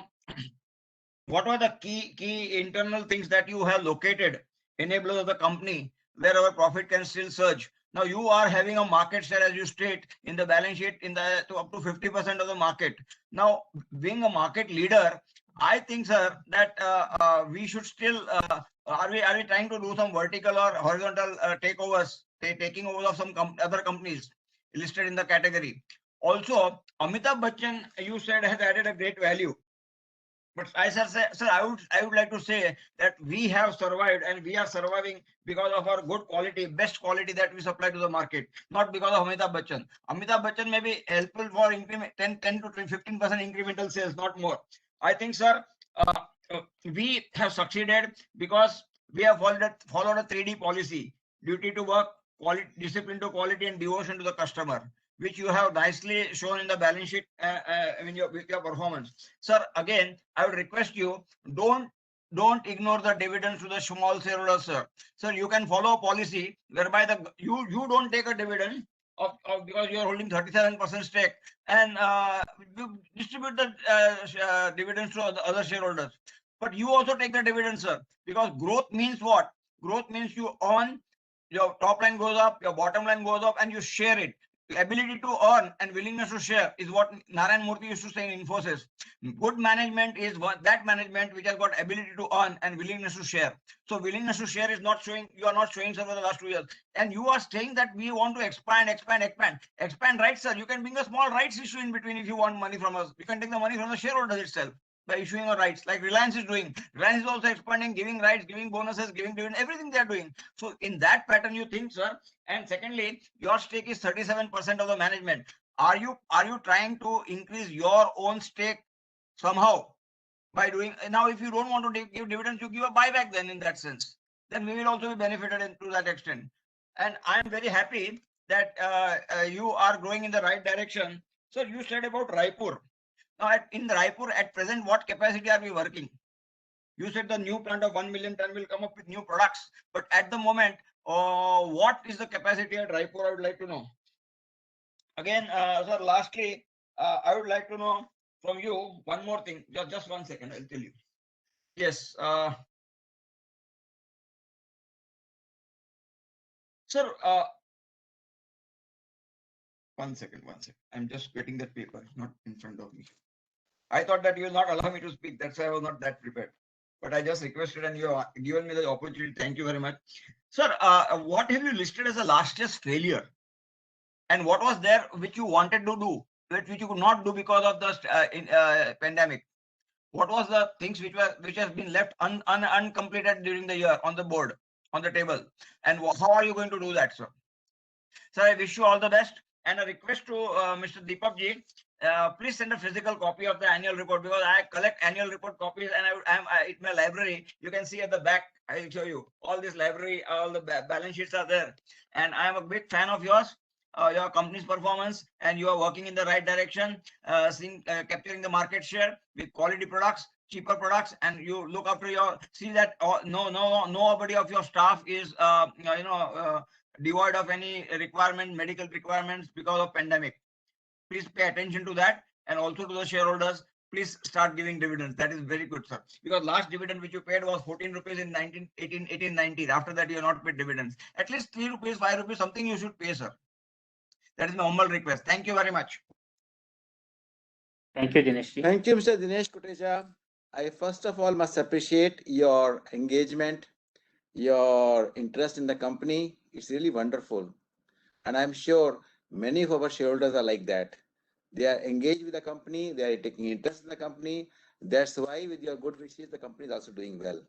what are the key internal things that you have located, enablers of the company, where our profit can still surge. Now you are having a market share, as you state in the balance sheet, to up to 50% of the market. Now, being a market leader, I think, sir, that we should still are we trying to do some vertical or horizontal takeovers, taking over of some other companies listed in the category. Also, Amitabh Bachchan, you said, has added a great value. But I said, sir, I would like to say that we have survived and we are surviving because of our good quality, best quality that we supply to the market, not because of Amitabh Bachchan. Amitabh Bachchan may be helpful for increment 10 to 15% incremental sales, not more. I think, sir, we have succeeded because we have followed a 3D policy: duty to work, quality, discipline to quality, and devotion to the customer, which you have nicely shown in the balance sheet with your performance. Sir, again, I would request you, don't ignore the dividends to the small shareholders, sir. Sir, you can follow a policy whereby you don't take a dividend of because you are holding 37% stake, and you distribute the dividends to other shareholders. But you also take the dividends, sir, because growth means what? Growth means you earn, your top line goes up, your bottom line goes up, and you share it. The ability to earn and willingness to share is what Narayan Murthy used to say in Infosys. Good management is that management which has got ability to earn and willingness to share. So willingness to share is not showing, you are not showing, sir, for the last 2 years. And you are saying that we want to expand, right, sir? You can bring a small rights issue in between if you want money from us. You can take the money from the shareholders itself by issuing a rights, like Reliance is doing. Reliance is also expanding, giving rights, giving bonuses, giving dividend, everything they are doing. So in that pattern, you think, sir. And secondly, your stake is 37% of the management. Are you trying to increase your own stake somehow by doing? Now, if you don't want to give dividends, you give a buyback. Then in that sense, then we will also be benefited to that extent. And I am very happy that you are going in the right direction. So you said about Raipur. Now, in Raipur, at present, what capacity are we working? You said the new plant of 1 million ton will come up with new products, but at the moment, what is the capacity at Raipur? I would like to know. Again, sir, lastly, I would like to know from you one more thing. Just 1 second, I'll tell you. Yes. Sir, 1 second. I'm just getting that paper, not in front of me. I thought that you will not allow me to speak. That's why I was not that prepared. But I just requested and you have given me the opportunity. Thank you very much. Sir, what have you listed as a last year's failure? And what was there which you wanted to do, which you could not do because of the pandemic? What was the things which has been left uncompleted during the year on the board, on the table? And how are you going to do that, sir? Sir, I wish you all the best. And a request to Mr. Deepak Ji, please send a physical copy of the annual report, because I collect annual report copies and I'm in my library. You can see at the back, I'll show you all this library, all the balance sheets are there. And I am a big fan of yours. your company's performance, and you are working in the right direction, capturing the market share with quality products, cheaper products, and you look after see that nobody of your staff is devoid of any medical requirements because of pandemic. Please pay attention to that, and also to the shareholders, please start giving dividends. That is very good, sir. Because last dividend which you paid was 14 rupees in 1890. After that, you have not paid dividends. At least 3 rupees, 5 rupees, something you should pay, sir. That is my humble request. Thank you very much. Thank you, Dinesh. Thank you, Mr. Dinesh Kotecha. I first of all must appreciate your engagement, your interest in the company. It's really wonderful. And I'm sure many of our shareholders are like that. They are engaged with the company, they are taking interest in the company. That's why, with your good wishes, the company is also doing well.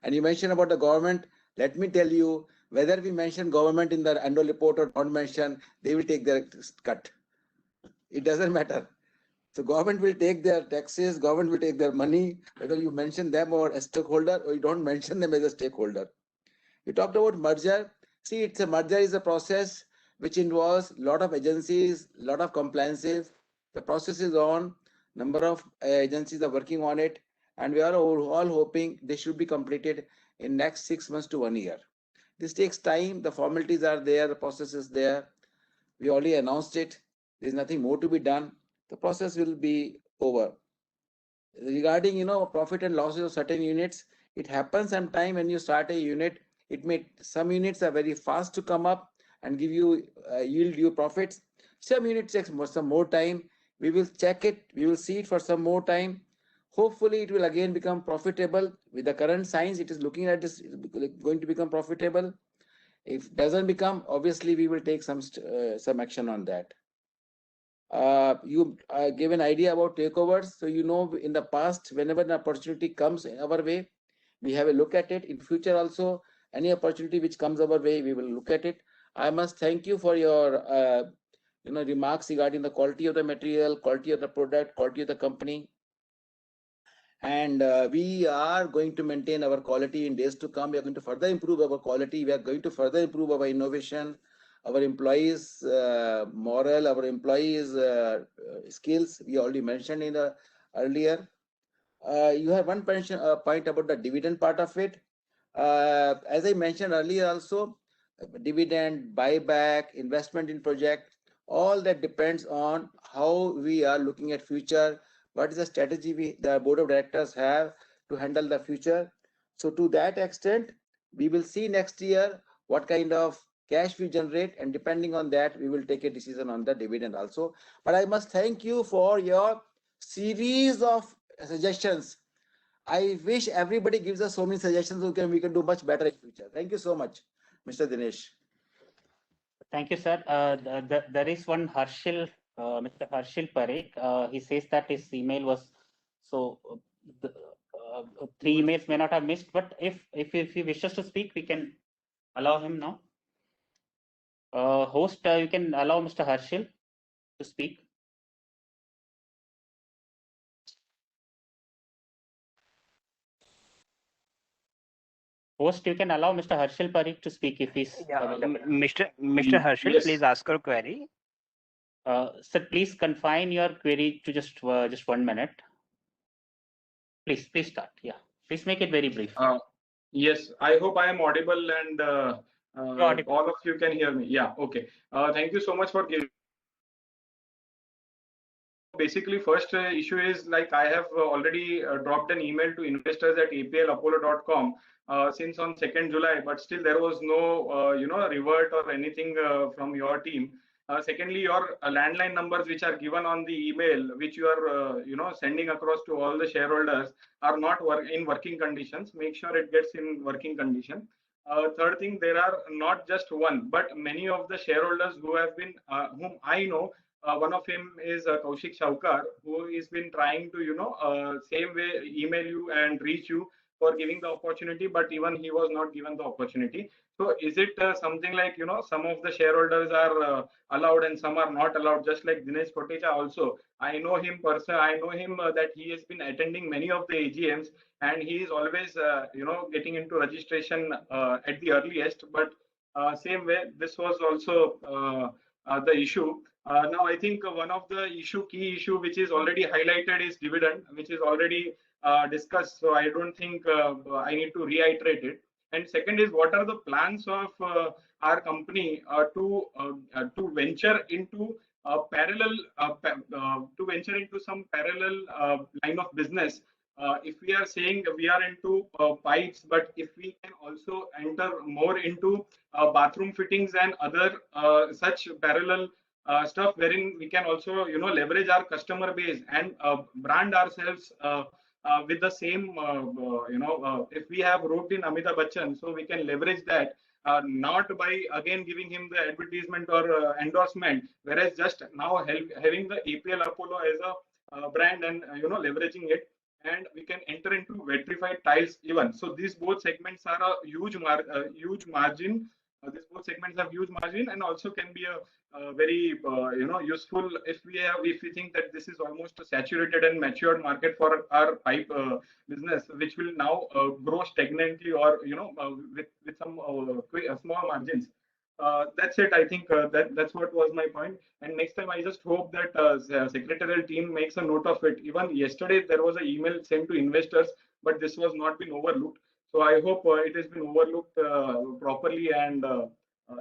And you mentioned about the government. Let me tell you, whether we mention government in the annual report or don't mention, they will take their cut. It doesn't matter. So government will take their taxes, government will take their money, whether you mention them or a stakeholder or you don't mention them as a stakeholder. You talked about merger. See, it's a merger is a process which involves a lot of agencies, a lot of compliances. The process is on. Number of agencies are working on it, and we are all hoping they should be completed in next 6 months to 1 year. This takes time. The formalities are there. The process is there. We already announced it. There is nothing more to be done. The process will be over. Regarding profit and losses of certain units, it happens sometime when you start a unit. Some units are very fast to come up and give you yield you profits. Some units takes some more time. We will check it. We will see it for some more time. Hopefully, it will again become profitable. With the current signs, it is looking at this going to become profitable. If it doesn't become, obviously, we will take some action on that. You gave an idea about takeovers. So, in the past, whenever an opportunity comes our way, we have a look at it. In future also, any opportunity which comes our way, we will look at it. I must thank you for your remarks regarding the quality of the material, quality of the product, quality of the company. And we are going to maintain our quality in days to come. We are going to further improve our quality. We are going to further improve our innovation, our employees' moral, our employees' skills. We already mentioned in the earlier. You have one point about the dividend part of it. As I mentioned earlier also, dividend, buyback, investment in project, all that depends on how we are looking at future. What is the strategy the board of directors have to handle the future? So to that extent, we will see next year what kind of cash we generate, and depending on that, we will take a decision on the dividend also. But I must thank you for your series of suggestions. I wish everybody gives us so many suggestions so we can do much better in future. Thank you so much, Mr. Dinesh. Thank you, sir. There is one Harshil, Mr. Harshil Parekh. He says that his email was so. 3 emails may not have missed, but if he wishes to speak, we can allow him now. Host, you can allow Mr. Harshil to speak. Host, you can allow Mr. Harshil Parekh to speak if he's available. Mr. Harshil, Yes. please ask your query. Sir, please confine your query to just 1 minute. Please start. Yeah, please make it very brief. Yes, I hope I am audible and all of you can hear me. Yeah, okay. Thank you so much for giving. Basically, first issue is like I have already dropped an email to investors at APLapollo.com since on 2nd July, but still there was no revert or anything from your team. Secondly, your landline numbers which are given on the email, which you are sending across to all the shareholders, are not in working conditions. Make sure it gets in working condition. Third thing, there are not just one, but many of the shareholders who have been, whom I know. One of him is Kaushik Shaukar, who has been trying to, same way email you and reach you for giving the opportunity, but even he was not given the opportunity. So is it something like, some of the shareholders are allowed and some are not allowed, just like Dinesh Kotecha also. I know him personally. I know him that he has been attending many of the AGMs and he is always, getting into registration at the earliest, but same way, this was also the issue. Now, I think one of the key issue, which is already highlighted is dividend, which is already discussed. So I don't think I need to reiterate it. And second is, what are the plans of our company to venture into to venture into some parallel line of business. If we are saying we are into pipes, but if we can also enter more into bathroom fittings and other such parallel stuff, wherein we can also leverage our customer base and brand ourselves with the same if we have roped in Amitabh Bachchan, so we can leverage that. Not by again giving him the advertisement or endorsement, whereas just now having the APL Apollo as a brand and leveraging it, and we can enter into vitrified tiles even. So these both segments are a huge margin. These both segments have huge margin and also can be a very useful if we think that this is almost a saturated and matured market for our pipe business, which will now grow stagnantly or with some small margins. That's it. I think that's what was my point. And next time, I just hope that the secretarial team makes a note of it. Even yesterday, there was an email sent to investors, but this was not been overlooked. So I hope it has been overlooked properly, and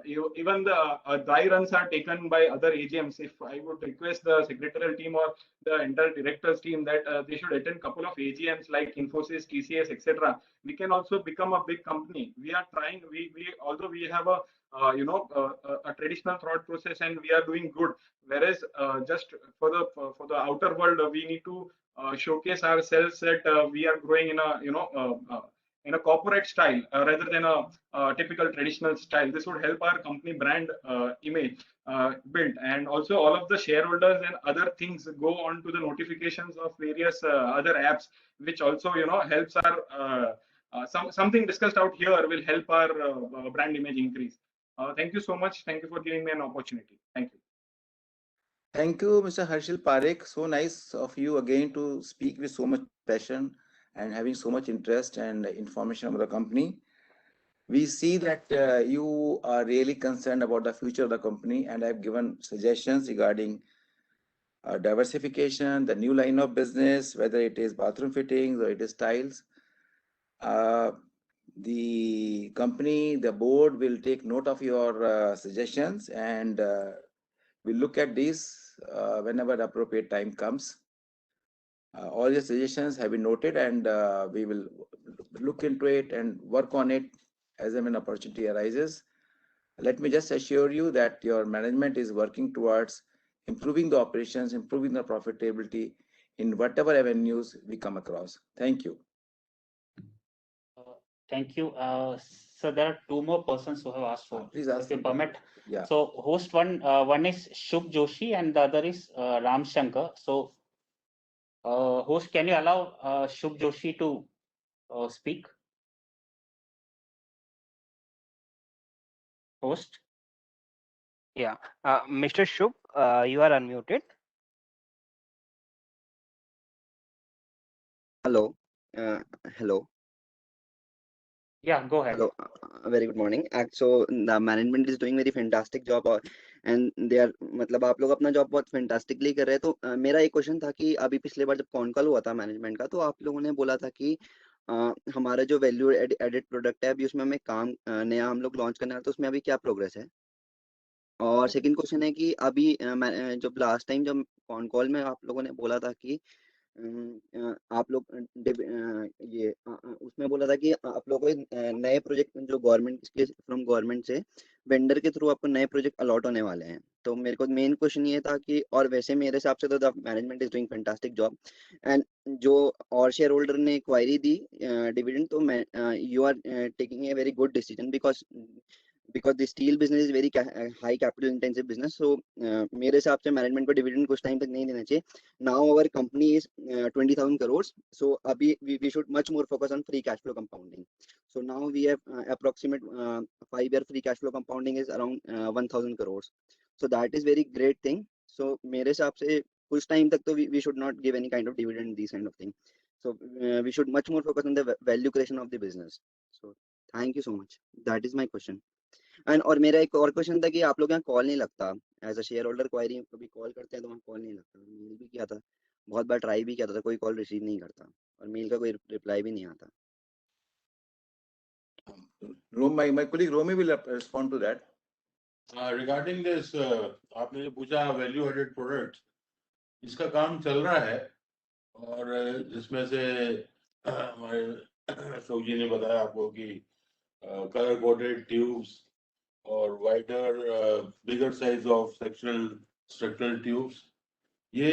even the dry runs are taken by other AGMs. If I would request the secretarial team or the entire directors team that they should attend a couple of AGMs like Infosys, TCS, etc. We can also become a big company. We are trying. We although we have a a traditional thought process and we are doing good, whereas just for the outer world we need to showcase ourselves that we are growing in a corporate style rather than a typical traditional style. This would help our company brand image build, and also all of the shareholders and other things go on to the notifications of various other apps, which also helps our something discussed out here will help our brand image increase. Thank you so much. Thank you for giving me an opportunity. Thank you. Thank you, Mr. Harshil Parekh. So nice of you again to speak with so much passion and having so much interest and information about the company. We see that you are really concerned about the future of the company, and I've given suggestions regarding diversification, the new line of business, whether it is bathroom fittings or it is tiles. The company, the board will take note of your suggestions, and we'll look at these whenever the appropriate time comes. All your suggestions have been noted, and we will look into it and work on it as and when opportunity arises. Let me just assure you that your management is working towards improving the operations, improving the profitability in whatever avenues we come across. Thank you. Thank you. So there are two more persons who have asked for. Please ask. If you permit. Yeah. So host one is Shubh Joshi and the other is Ram Shankar. So host, can you allow Shubh Joshi to speak? Host. Yeah, Mr. Shubh, you are unmuted. Hello. Hello. Yeah, go ahead. Hello. Very good morning. So the management is doing very fantastic job, and they are मतलब आप लोग अपना job बहुत fantastically कर रहे हैं. तो मेरा एक क्वेश्चन था कि अभी पिछले बार जब कॉन कॉल हुआ था मैनेजमेंट का, तो आप लोगों ने बोला था कि हमारा जो वैल्यू एडेड प्रोडक्ट है अभी उसमें हमें काम नया हम लोग लॉन्च करना है, तो उसमें अभी क्या प्रोग्रेस है. और सेकंड क्वेश्चन है कि अभी जब लास्ट टाइम जब कॉन कॉल में आप लोगों ने बोला था कि आप लोग ये उसमें बोला था कि आप लोगों को नए प्रोजेक्ट जो गवर्नमेंट के फ्रॉम गवर्नमेंट से वेंडर के थ्रू आपको नए प्रोजेक्ट अलॉट होने वाले हैं. तो मेरे को मेन क्वेश्चन ये था कि, और वैसे मेरे हिसाब से तो the management is doing fantastic job, and जो और शेयर होल्डर ने क्वायरी दी डिविडेंड, तो मैं you are taking a very good decision because the steel business is very high capital intensive business. So मेरे हिसाब से मैनेजमेंट को डिविडेंड कुछ टाइम तक नहीं देना चाहिए. Now our company is 20,000 crores. So अभी we should much more focus on free cash flow compounding. So now we have approximate 5-year free cash flow compounding is around 1,000 crores. So that is very great thing. So मेरे हिसाब से कुछ time तक तो we should not give any kind of dividend, these kind of thing. So we should much more focus on the value creation of the business. So thank you so much. That is my question. And और मेरा एक और question था कि आप लोग यहाँ call नहीं लगता as a shareholder query, कभी कॉल करते हैं तो वहाँ कॉल नहीं लगता। मेल भी किया था, बहुत बार ट्राई भी किया था, कोई कॉल रिसीव नहीं करता और मेल का कोई रिप्लाई भी नहीं आता। My colleague Romy will respond to that. Regarding this, आपने जो पूछा वैल्यू एडेड प्रोडक्ट, इसका काम चल रहा है और जिसमें से हमारे अशोक जी ने बताया आपको कि कलर कोडेड ट्यूब्स और wider bigger size of sectional structural tubes, ये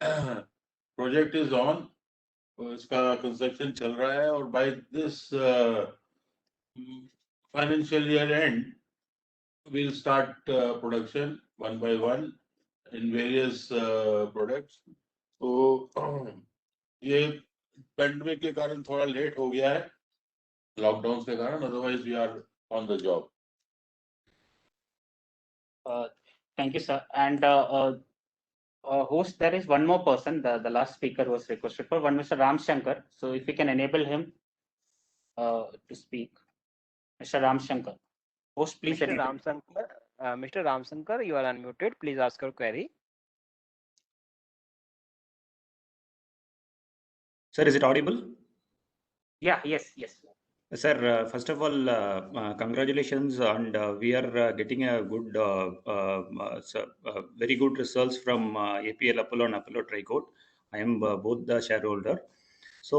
प्रोजेक्ट इज ऑन, इसका कंस्ट्रक्शन चल रहा है और by this financial year end we'll start production one by one in various products. तो ये पेंडेमिक के कारण थोड़ा लेट हो गया है, लॉकडाउन के कारण, otherwise we are on the job. Thank you, sir. And host, there is one more person. The last speaker was requested for, one Mr. Ram Shankar. So if we can enable him to speak, Mr. Ram Shankar. Host, please. Mr. Ram Shankar, you are unmuted. Please ask your query. Sir, is it audible? Yeah, yes. Sir, first of all, congratulations, and we are getting a good, very good results from APL Apollo and Apollo Tricoat. I am both the shareholder. So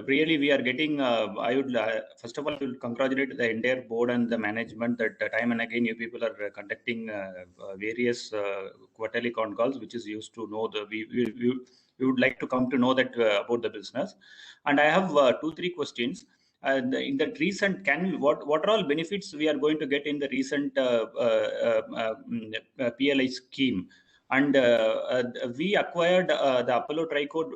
really, we are getting. I would first of all congratulate the entire board and the management that time and again you people are conducting various quarterly con calls, which is used to know the we would like to come to know that about the business. And I have 2-3 questions. In that recent, what are all benefits we are going to get in the recent PLI scheme? And we acquired the Apollo Tricoat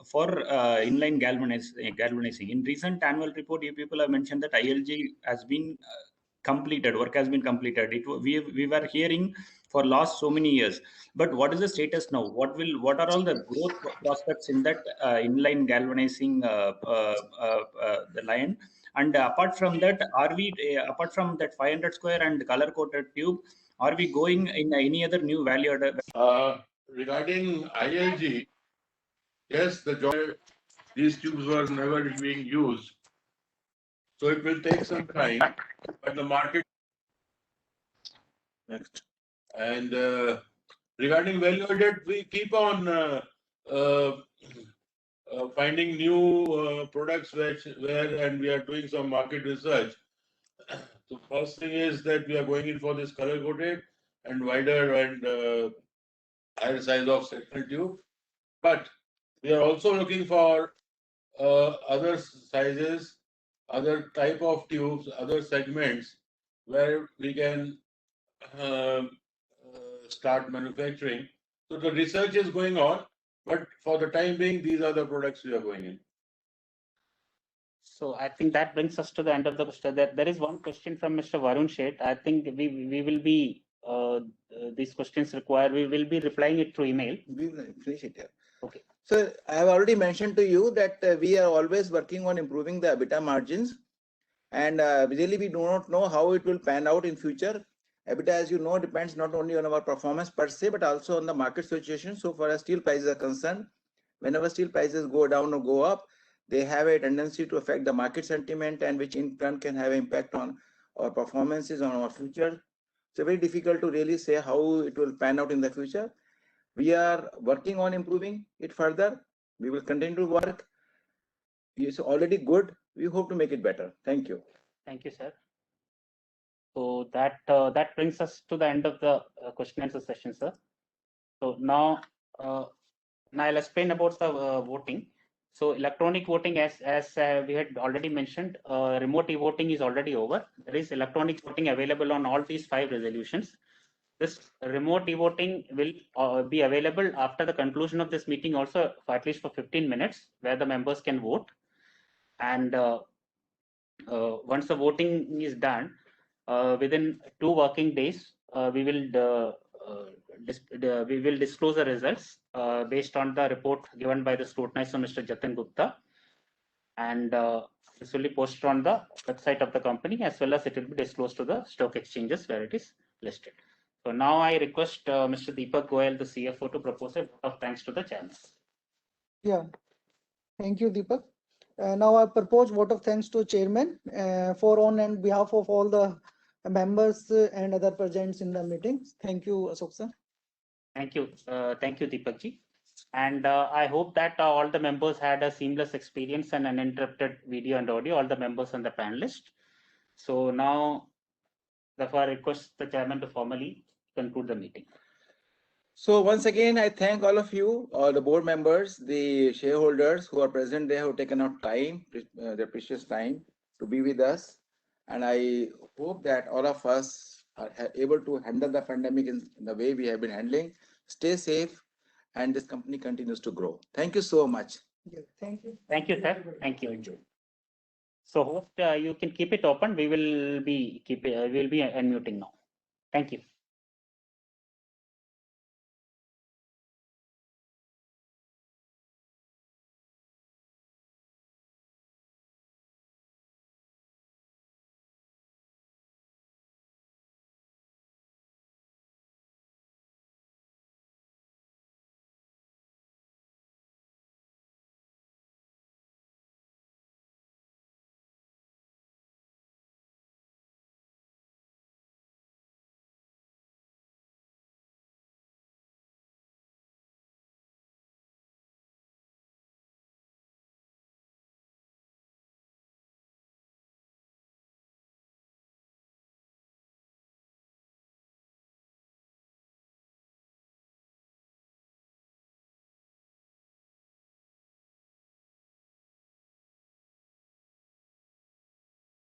for inline galvanizing. In recent annual report, you people have mentioned that ILG has been completed, work has been completed. We were hearing for last so many years, but what is the status now? What are all the growth prospects in that inline galvanizing the line? And apart from that, are we apart from that 500 square and color coated tube, are we going in any other new value added? Regarding ILG, yes, these tubes were never being used, so it will take some time, but the market. Next. And regarding value added, we keep on finding new products and we are doing some market research. The first thing is that we are going in for this color coated and wider and higher size of sectional tube, but we are also looking for other sizes, other type of tubes, other segments where we can start manufacturing. So the research is going on, but for the time being, these are the products we are going in. So I think that brings us to the end of the question. There is one question from Mr. Varun Sheth. I think we will be these questions require. We will be replying it through email. We will finish it here. Okay. So I have already mentioned to you that we are always working on improving the EBITDA margins, and really we do not know how it will pan out in future. EBITDA, as you know, depends not only on our performance per se, but also on the market situation. So far as steel prices are concerned, whenever steel prices go down or go up, they have a tendency to affect the market sentiment, and which in turn can have impact on our performances, on our future. So very difficult to really say how it will pan out in the future. We are working on improving it further. We will continue to work. It's already good. We hope to make it better. Thank you. Thank you, sir. So that brings us to the end of the question and answer session, sir. So now I'll explain about the voting. So electronic voting, as we had already mentioned, remote e-voting is already over. There is electronic voting available on all these 5 resolutions. This remote e-voting will be available after the conclusion of this meeting also, for at least for 15 minutes, where the members can vote. And once the voting is done, within 2 working days, we will disclose the results based on the report given by the scrutinizer, Mr. Jatin Gupta. and this will be posted on the website of the company, as well as it will be disclosed to the stock exchanges where it is listed. So now I request Mr. Deepak Goyal, the CFO, to propose a vote of thanks to the chairman. Yeah, thank you, Deepak. Now I propose vote of thanks to chairman for on and behalf of all the members and other presents in the meeting. Thank you, Ashok sir. Thank you, Deepak ji. And I hope that all the members had a seamless experience and uninterrupted video and audio, all the members and the panelists. So now, therefore, I request the chairman to formally conclude the meeting. So once again, I thank all of you, all the board members, the shareholders who are present there, who have taken out time, their precious time to be with us. And I hope that all of us are able to handle the pandemic in the way we have been handling. Stay safe, and this company continues to grow. Thank you so much. Yeah, thank you. Thank you, sir. Thank you. So hope you can keep it open. We will be unmuting now. Thank you.